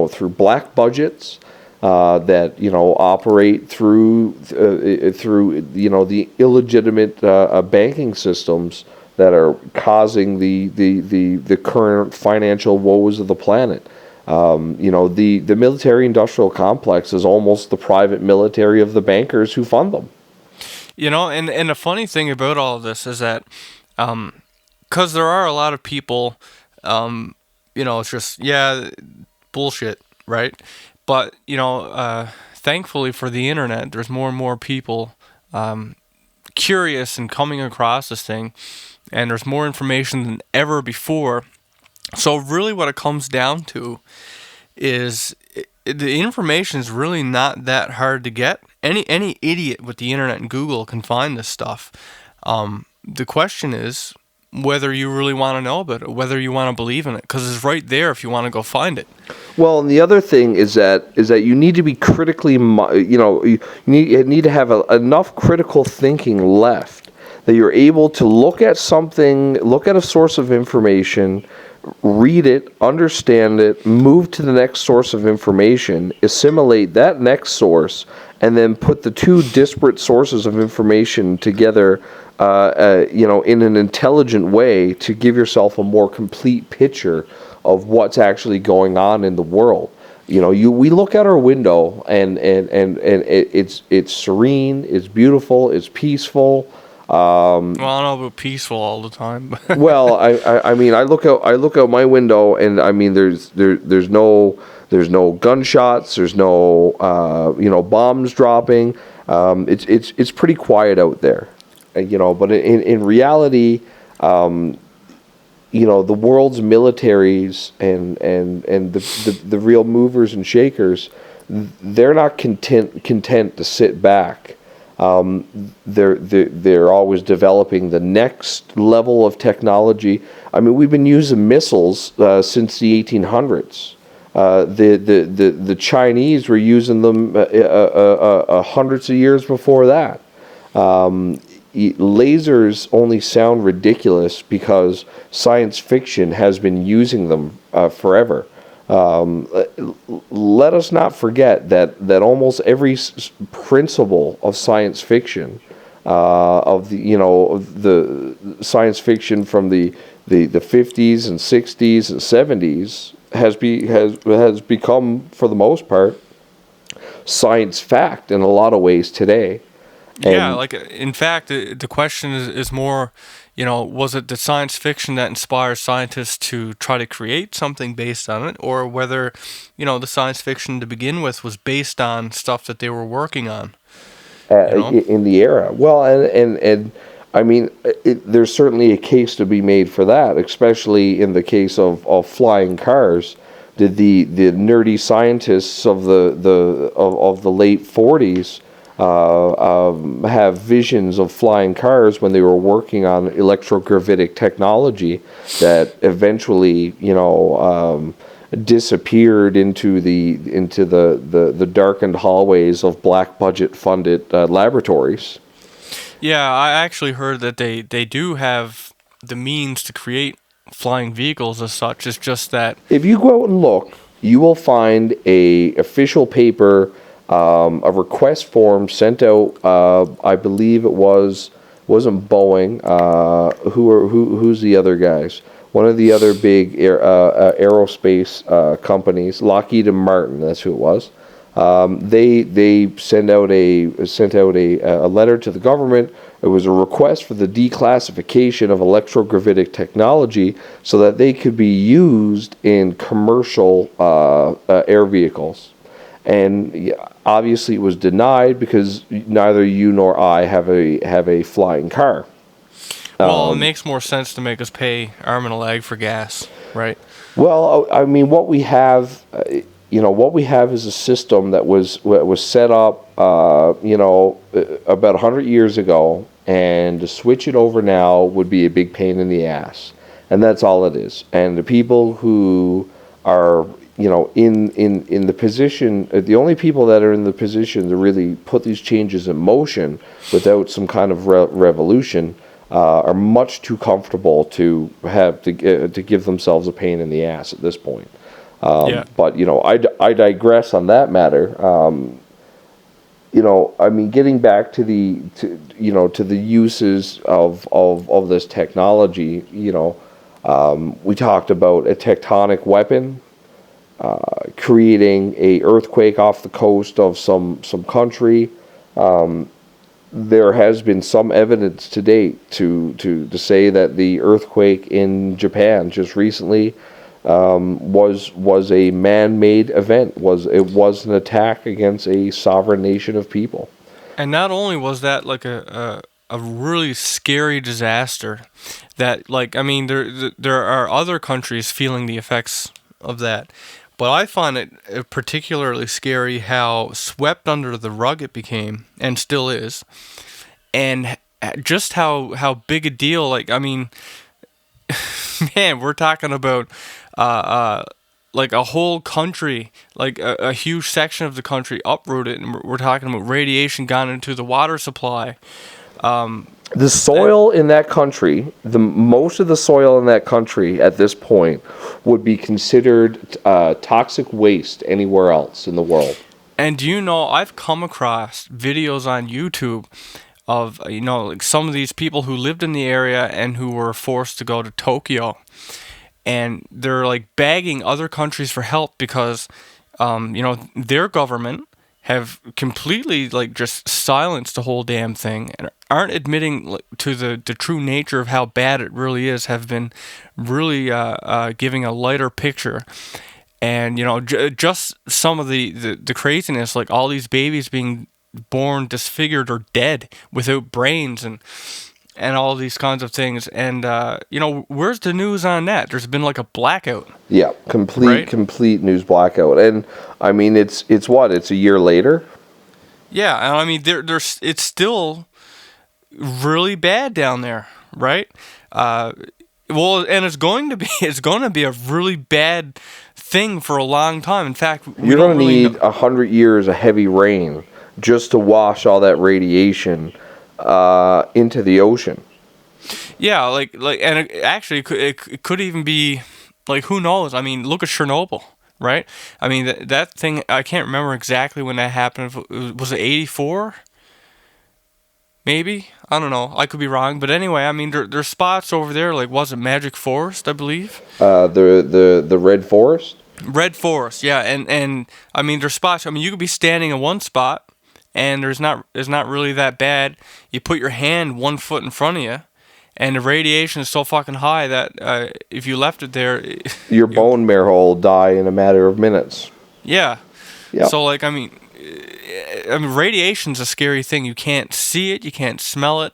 through black budgets that operate through the illegitimate banking systems that are causing the current financial woes of the planet. The military-industrial complex is almost the private military of the bankers who fund them. And the funny thing about all of this is that, because there are a lot of people, it's just, yeah, bullshit, right? But, thankfully for the internet, there's more and more people curious and coming across this thing, and there's more information than ever before. So really what it comes down to is the information is really not that hard to get. Any idiot with the internet and Google can find this stuff. the question is whether you really want to know about it, whether you want to believe in it, because it's right there if you want to go find it. Well, and the other thing is that you need to be critically, you need to have enough critical thinking left that you're able to look at something, look at a source of information, read it, understand it, move to the next source of information, assimilate that next source, and then put the two disparate sources of information together, in an intelligent way to give yourself a more complete picture of what's actually going on in the world. We look out our window and it's serene, it's beautiful, it's peaceful. Well, I don't know about peaceful all the time. Well, I mean, I look out my window, and I mean, there's no gunshots, there's no bombs dropping. It's pretty quiet out there, But in reality, the world's militaries and the real movers and shakers, they're not content to sit back. They're always developing the next level of technology. I mean, we've been using missiles since the 1800s. The Chinese were using them hundreds of years before that. Lasers only sound ridiculous because science fiction has been using them forever. Let us not forget that almost every principle of science fiction, of the science fiction from the 50s and 60s and 70s has become, for the most part, science fact in a lot of ways today. Yeah, like in fact, the question is more, was it the science fiction that inspires scientists to try to create something based on it, or whether, the science fiction to begin with was based on stuff that they were working on, in the era. Well, and I mean, there's certainly a case to be made for that, especially in the case of flying cars. Did the nerdy scientists of the late 40s have visions of flying cars when they were working on electrogravitic technology that eventually, disappeared into the darkened hallways of black budget funded laboratories? Yeah, I actually heard that they do have the means to create flying vehicles as such. It's just that If you go out and look, you will find a official paper, a request form sent out. I believe wasn't Boeing. Who's the other guys? One of the other big aerospace companies, Lockheed and Martin. That's who it was. They sent out a letter to the government. It was a request for the declassification of electrogravitic technology so that they could be used in commercial air vehicles. And obviously it was denied because neither you nor I have a flying car. Well, it makes more sense to make us pay arm and a leg for gas, right? Well, I mean, what we have, is a system that was set up, about 100 years ago, and to switch it over now would be a big pain in the ass, and that's all it is. And the people who are, in the position, the only people that are in the position to really put these changes in motion without some kind of revolution, are much too comfortable to have to give themselves a pain in the ass at this point. Yeah. But I digress on that matter. I mean, getting back to the uses of this technology. We talked about a tectonic weapon, creating a earthquake off the coast of some country. There has been some evidence to date to say that the earthquake in Japan just recently was a man-made event. It was an attack against a sovereign nation of people. And not only was that like a really scary disaster, that there are other countries feeling the effects of that. But I find it particularly scary how swept under the rug it became, and still is, and just how big a deal. Like, I mean, man, we're talking about uh, uh, like a whole country, like a huge section of the country uprooted, and we're talking about radiation gone into the water supply. The That, soil in that country, the most of the soil in that country at this point would be considered toxic waste anywhere else in the world. and you know, I've come across videos on YouTube of like some of these people who lived in the area and who were forced to go to Tokyo, and they're like begging other countries for help because their government have completely like just silenced the whole damn thing and aren't admitting to the true nature of how bad it really is, have been really giving a lighter picture. And just some of the craziness, like all these babies being born disfigured or dead without brains, and all these kinds of things. And where's the news on that? There's been like a blackout, Yeah, right? complete news blackout. And I mean, it's what? It's a year later. Yeah, and I mean there's it's still really bad down there, right? Well, and it's going to be it's going to be a really bad thing for a long time. In fact, we You're don't going to really need know. 100 years of heavy rain just to wash all that radiation into the ocean. Yeah, and actually, it could even be like, who knows? I mean, look at Chernobyl, right? I mean, that thing. I can't remember exactly when that happened. Was it 84? Maybe, I don't know. I could be wrong, but anyway, I mean, there's spots over there. Like, was it Magic Forest? I believe. The red forest. Red Forest, yeah, and I mean, there's spots. I mean, you could be standing in one spot, and it's not really that bad. You put your hand 1 foot in front of you, and the radiation is so fucking high that if you left it there, Your you, bone marrow will die in a matter of minutes. yeah. Yep. So like, I mean, radiation's a scary thing. You can't see it, you can't smell it,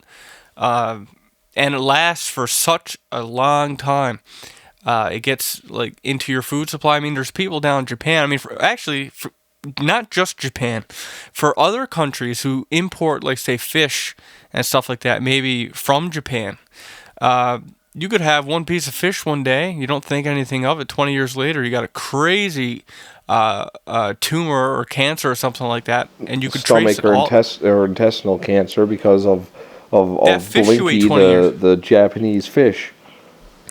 and it lasts for such a long time. It gets like into your food supply. I mean, there's people down in Japan. I mean, for not just Japan, for other countries who import, like, say, fish and stuff like that, maybe from Japan. You could have one piece of fish one day, you don't think anything of it. 20 years later, you got a crazy tumor or cancer or something like that, and you could trace Stomach it all. or intestinal cancer because That of fish you ate Blinky, 20 years. the Japanese fish.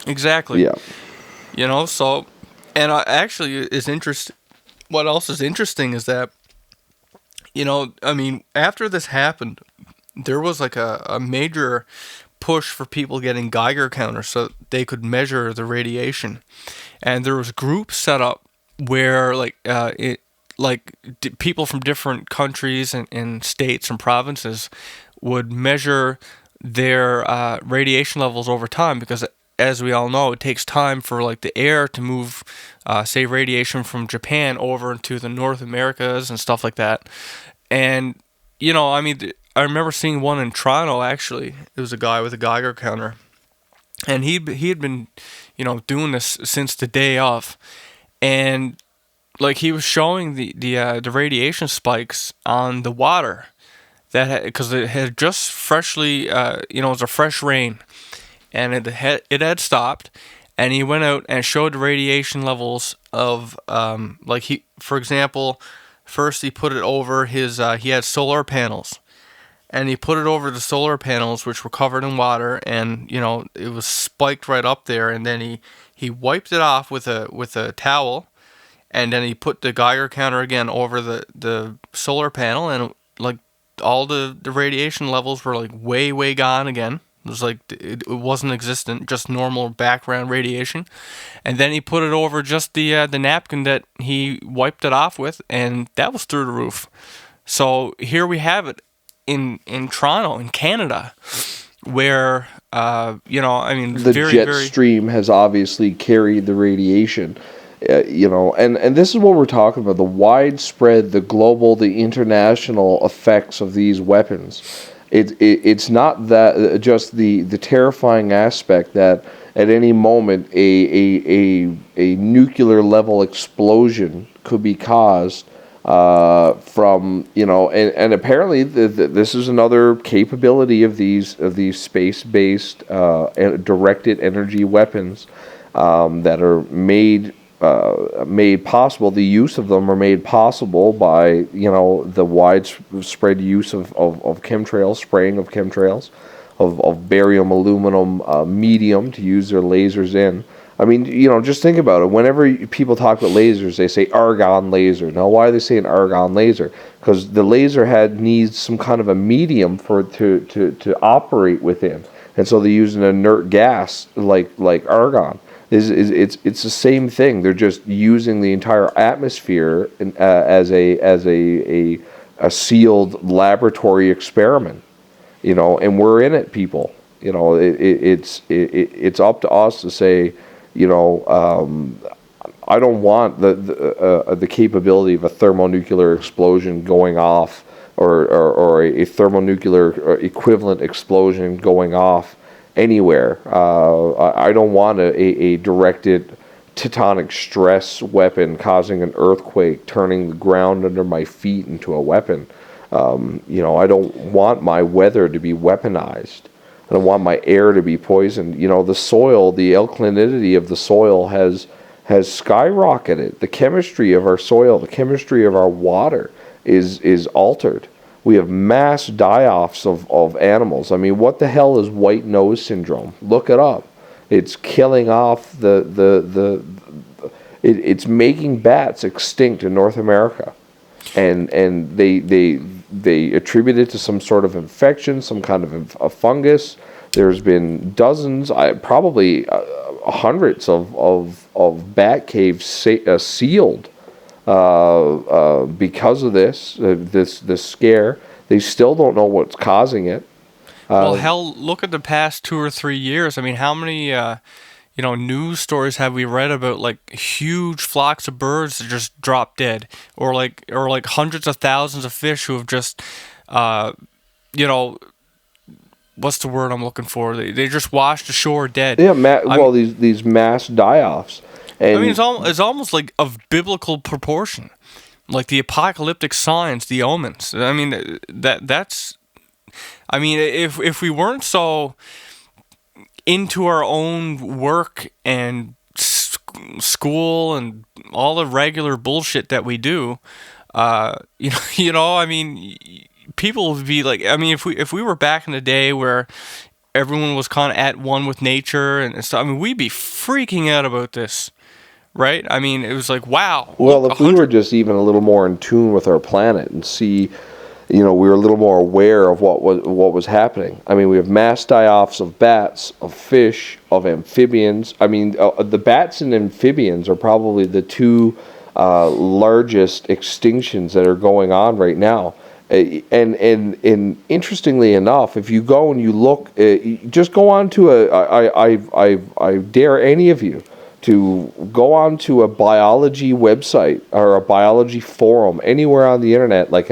Exactly. Yeah. So, and actually, is interest. What else is interesting is that, I mean, after this happened, there was like a major push for people getting Geiger counters so they could measure the radiation, and there was groups set up where people from different countries and states and provinces would measure their radiation levels over time, because as we all know, it takes time for like the air to move, say, radiation from Japan over into the North Americas and stuff like that. And I mean, I remember seeing one in Toronto. Actually, it was a guy with a Geiger counter, and he had been, doing this since the day of, and like he was showing the radiation spikes on the water that because it had just freshly, it was a fresh rain, and it had stopped, and he went out and showed the radiation levels of like, for example, first he put it over his he had solar panels, and he put it over the solar panels, which were covered in water, and it was spiked right up there, and then he wiped it off with a towel, and then he put the Geiger counter again over the solar panel, and like all the radiation levels were like way gone again. It was like it wasn't existent, just normal background radiation. And then he put it over just the napkin that he wiped it off with, and that was through the roof. So here we have it in Toronto, in Canada, where I mean, The very jet very. stream has obviously carried the radiation. And this is what we're talking about: the widespread, the global, the international effects of these weapons. It's not that just the terrifying aspect that at any moment a nuclear level explosion could be caused from, and apparently this is another capability of these space-based directed energy weapons that are made possible. The use of them are made possible by the widespread use of chemtrails, spraying of chemtrails, of barium aluminum medium to use their lasers in. I mean, just think about it. Whenever people talk about lasers, they say argon laser. Now, why are they saying argon laser? Because the laser needs some kind of a medium for it to operate within, and so they use an inert gas like argon. It's the same thing. They're just using the entire atmosphere as a sealed laboratory experiment. And we're in it, people. It's up to us to say. I don't want the capability of a thermonuclear explosion going off, or a thermonuclear equivalent explosion going off anywhere. I don't want a directed tectonic stress weapon causing an earthquake, turning the ground under my feet into a weapon. I don't want my weather to be weaponized. I don't want my air to be poisoned. The soil, the alkalinity of the soil has skyrocketed. The chemistry of our soil, the chemistry of our water is altered. We have mass die-offs of animals. I mean, what the hell is white nose syndrome? Look it up. It's killing off it's making bats extinct in North America. And they attribute it to some sort of infection, some kind of a fungus. There's been dozens, probably hundreds of bat caves sealed because of this scare. They still don't know what's causing it. Well, hell, look at the past 2 or 3 years. I mean, how many news stories have we read about, like, huge flocks of birds that just drop dead, or like hundreds of thousands of fish who have just what's the word I'm looking for? They just washed ashore dead. Yeah, these mass die-offs. And I mean, it's almost like of biblical proportion, like the apocalyptic signs, the omens. I mean, that's. I mean, if we weren't so into our own work and school and all the regular bullshit that we do, I mean, people would be like, I mean, if we were back in the day where everyone was kind of at one with nature and stuff, I mean, we'd be freaking out about this, right? I mean, it was like, wow. Well, if we were just even a little more in tune with our planet and see, we were a little more aware of what was happening. I mean, we have mass die-offs of bats, of fish, of amphibians. I mean, the bats and amphibians are probably the two largest extinctions that are going on right now. And interestingly enough, if you go and you look, just go on to I dare any of you to go on to a biology website or a biology forum anywhere on the internet, like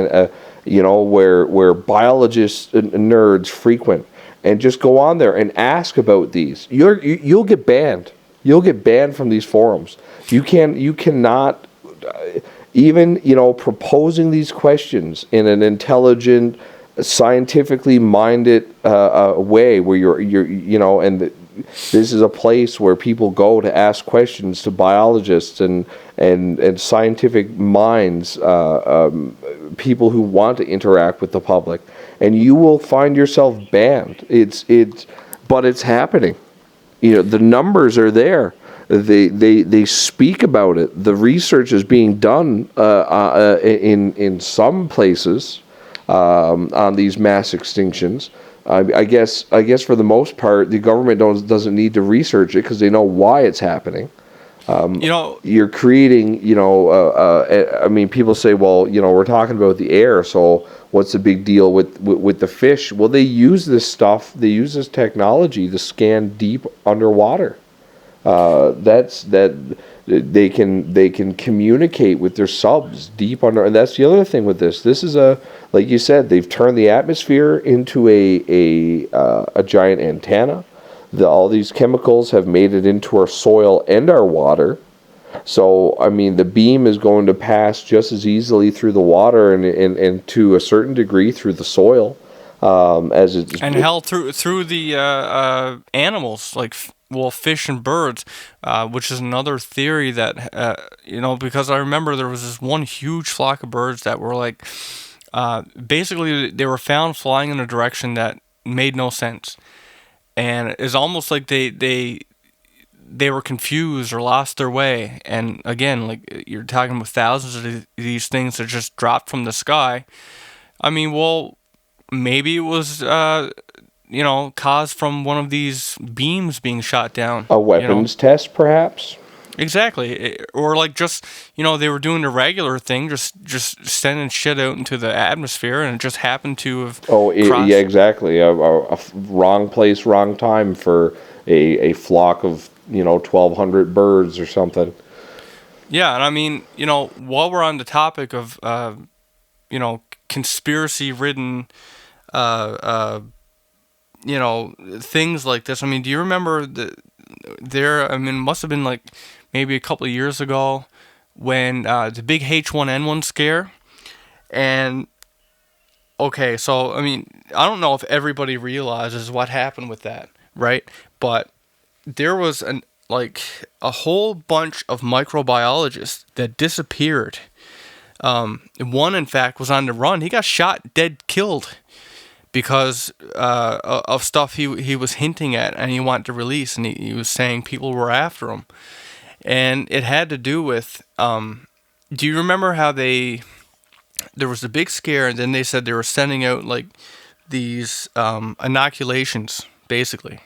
where biologists and nerds frequent, and just go on there and ask about these. You'll get banned. You'll get banned from these forums. You cannot even proposing these questions in an intelligent, scientifically minded way, where you're and this is a place where people go to ask questions to biologists and scientific minds, people who want to interact with the public, and you will find yourself banned. But it's happening. The numbers are there. They speak about it. The research is being done in some places on these mass extinctions. I guess for the most part, the government doesn't need to research it because they know why it's happening. You're creating. I mean, people say, well, we're talking about the air, so what's the big deal with the fish? Well, they use this stuff. They use this technology to scan deep underwater. They can communicate with their subs deep under, and that's the other thing with this. This is like you said, they've turned the atmosphere into a giant antenna. All these chemicals have made it into our soil and our water. So, I mean, the beam is going to pass just as easily through the water and to a certain degree through the soil as it's. And hell, through the animals like fish and birds, which is another theory that because I remember there was this one huge flock of birds that were like basically they were found flying in a direction that made no sense, and it's almost like they were confused or lost their way. And again, like you're talking about thousands of these things that just dropped from the sky. I mean, well, maybe it was caused from one of these beams being shot down. A weapons test, perhaps? Exactly. Or like just, they were doing the regular thing, just sending shit out into the atmosphere, and it just happened to have yeah, exactly. A wrong place, wrong time for a flock of, 1,200 birds or something. Yeah, and I mean, while we're on the topic of, conspiracy-ridden, things like this. I mean, do you remember it must have been like maybe a couple of years ago when the big H1N1 scare. And okay, so I mean, I don't know if everybody realizes what happened with that, right? But there was a whole bunch of microbiologists that disappeared. One, in fact, was on the run. He got shot, dead, killed because of stuff he was hinting at and he wanted to release, and he was saying people were after him. And it had to do with, do you remember how there was a big scare, and then they said they were sending out like these inoculations, basically.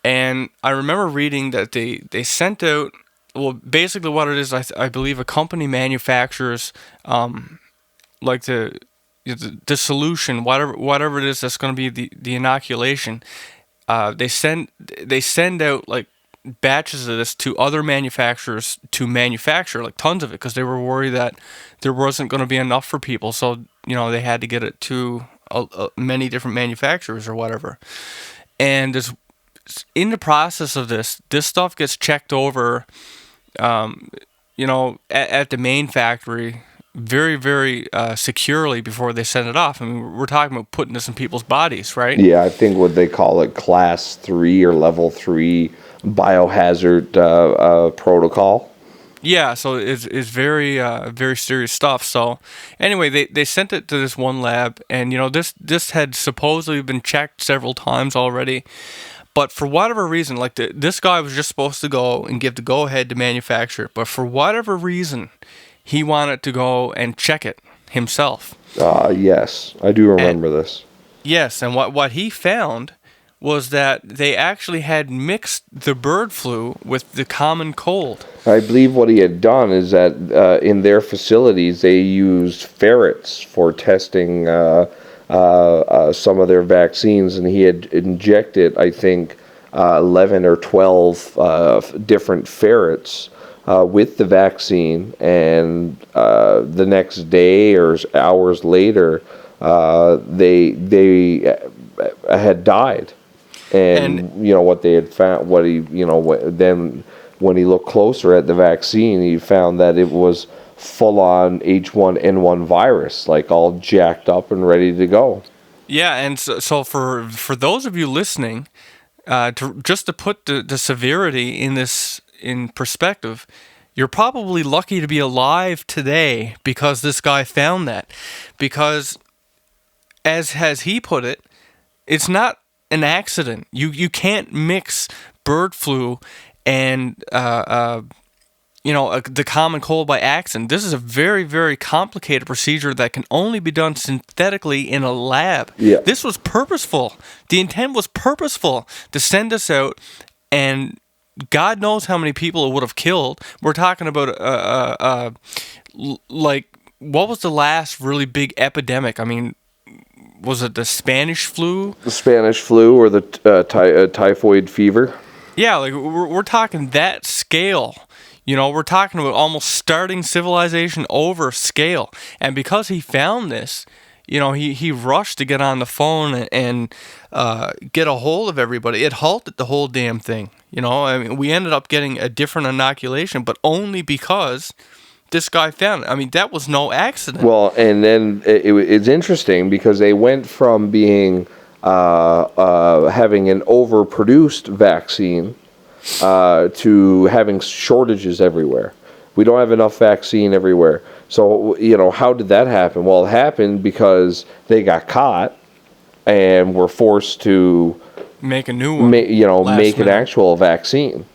And I remember reading that they sent out, well, basically what it is, I believe a company manufactures like the solution, whatever it is that's going to be the inoculation. They send out like batches of this to other manufacturers to manufacture like tons of it, because they were worried that there wasn't going to be enough for people, so they had to get it to many different manufacturers or whatever. And in the process of this stuff gets checked over at the main factory very, very securely before they send it off. I mean, we're talking about putting this in people's bodies, right? Yeah, I think what they call it class 3 or level 3 biohazard protocol. Yeah, so it's very very serious stuff. So anyway, they sent it to this one lab, and this had supposedly been checked several times already. But for whatever reason, like this guy was just supposed to go and give the go-ahead to manufacture it. But for whatever reason, he wanted to go and check it himself. Yes, I do remember this. Yes, and what he found was that they actually had mixed the bird flu with the common cold. I believe what he had done is that in their facilities they used ferrets for testing some of their vaccines, and he had injected, I think, 11 or 12 different ferrets with the vaccine, and the next day or hours later, they had died. And what they had found, then when he looked closer at the vaccine, he found that it was full-on H1N1 virus, like all jacked up and ready to go. Yeah, and so for those of you listening, to put the severity in perspective, you're probably lucky to be alive today because this guy found that. Because, as he put it, it's not an accident. You can't mix bird flu and the common cold by accident. This is a very, very complicated procedure that can only be done synthetically in a lab. Yeah. This was purposeful. The intent was purposeful to send us out, and God knows how many people it would have killed. We're talking about like, what was the last really big epidemic? I mean, was it the Spanish flu? The Spanish flu or the typhoid fever? Yeah, like we're talking that scale. We're talking about almost starting civilization over scale. And because he found this, he rushed to get on the phone and get a hold of everybody. It halted the whole damn thing. I mean, we ended up getting a different inoculation, but only because this guy found it. I mean, that was no accident. Well, and then it's interesting because they went from being having an overproduced vaccine to having shortages everywhere. We don't have enough vaccine everywhere. So, how did that happen? Well, it happened because they got caught and were forced to make a new one. Make an actual vaccine.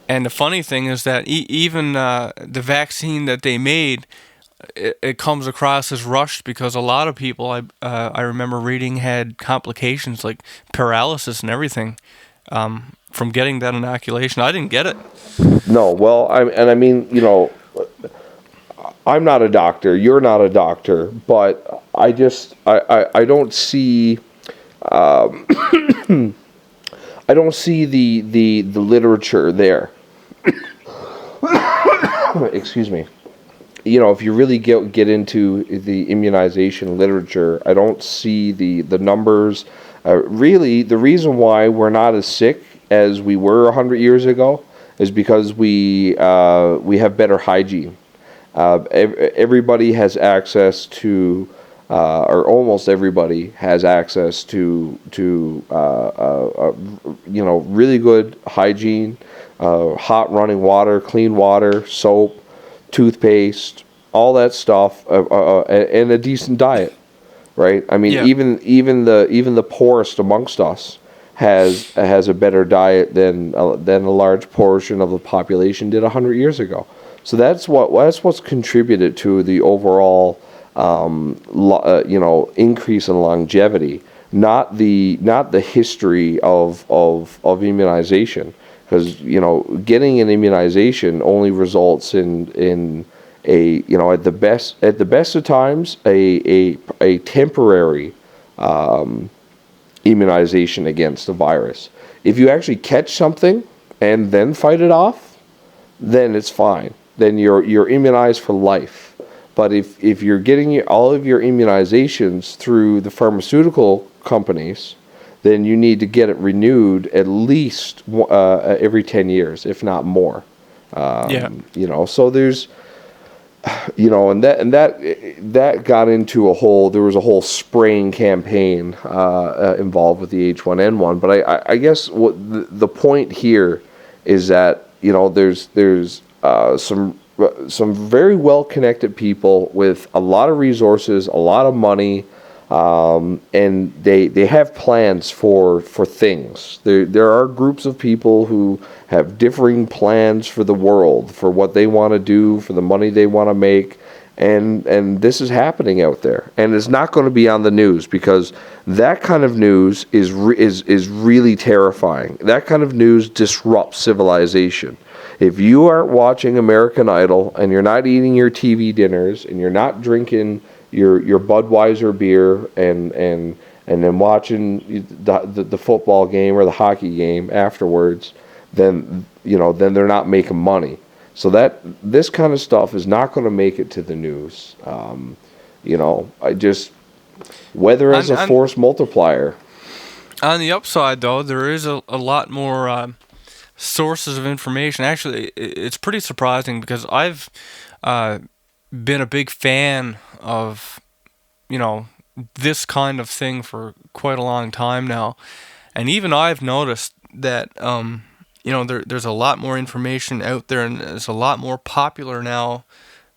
And the funny thing is that even the vaccine that they made, it comes across as rushed because a lot of people, I remember reading, had complications like paralysis and everything from getting that inoculation. I didn't get it. No, well, I mean, I'm not a doctor. You're not a doctor, but I don't see. I don't see the literature there. Excuse me. If you really get into the immunization literature, I don't see the numbers. Really, the reason why we're not as sick as we were 100 years ago is because we have better hygiene. Everybody has access to, or almost everybody has access to really good hygiene, hot running water, clean water, soap, toothpaste, all that stuff, and a decent diet, right? I mean, even the poorest amongst us has a better diet than a large portion of the population did 100 years ago. So that's what's contributed to the overall increase in longevity, not the history of immunization, because getting an immunization only results in a at the best of times a temporary immunization against a virus. If you actually catch something and then fight it off, then it's fine. Then you're immunized for life. But if you're getting all of your immunizations through the pharmaceutical companies, then you need to get it renewed at least every 10 years, if not more. So there's, and that got into there was a whole spraying campaign involved with the H1N1. But I guess what the point here is that there's some very well-connected people with a lot of resources, a lot of money, and they have plans for things. There are groups of people who have differing plans for the world, for what they want to do, for the money they want to make, and this is happening out there. And it's not going to be on the news because that kind of news is really terrifying. That kind of news disrupts civilization. If you aren't watching American Idol and you're not eating your TV dinners and you're not drinking your Budweiser beer and then watching the football game or the hockey game afterwards, then they're not making money. So this kind of stuff is not going to make it to the news. Weather as a force multiplier. On the upside, though, there is a lot more sources of information. Actually, it's pretty surprising because I've been a big fan of this kind of thing for quite a long time now, and even I've noticed that there's a lot more information out there, and it's a lot more popular now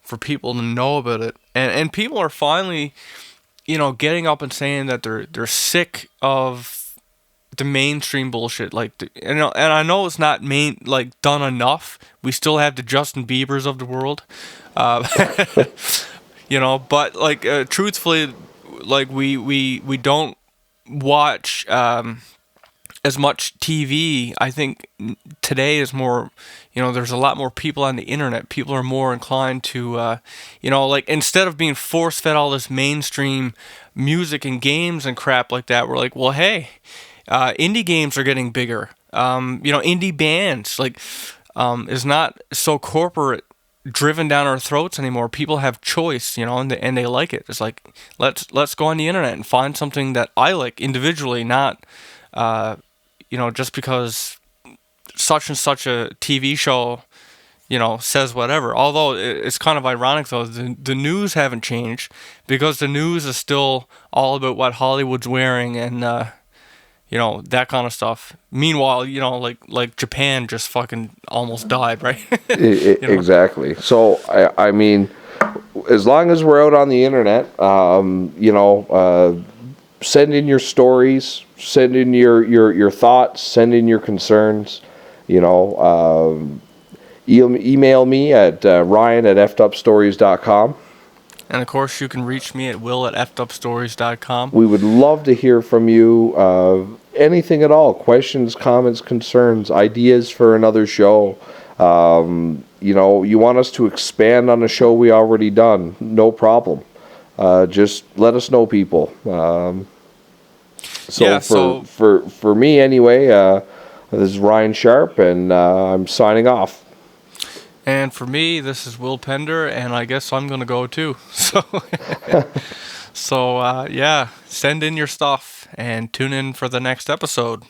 for people to know about it, and people are finally getting up and saying that they're sick of the mainstream bullshit, and I know it's not done enough. We still have the Justin Biebers of the world, but truthfully, we don't watch as much TV. I think today is more, there's a lot more people on the internet. People are more inclined to, instead of being force fed all this mainstream music and games and crap like that, we're like, well, hey. Indie games are getting bigger. Indie bands is not so corporate driven down our throats anymore. People have choice, and they like it. It's like let's go on the internet and find something that I like individually, not just because such and such a TV show, says whatever. Although it's kind of ironic though, the news haven't changed because the news is still all about what Hollywood's wearing and that kind of stuff. Meanwhile, like Japan just fucking almost died, right? Exactly. So I mean, as long as we're out on the internet, send in your stories, send in your thoughts, send in your concerns. Email me at ryan@effedupstories.com. And of course, you can reach me at will@effedupstories.com. We would love to hear from you. Anything at all. Questions, comments, concerns, ideas for another show. You want us to expand on a show we already done. No problem. Just let us know, people. For me anyway, this is Ryan Sharp, and I'm signing off. And for me, this is Will Pender, and I guess I'm going to go too. So, yeah, send in your stuff and tune in for the next episode.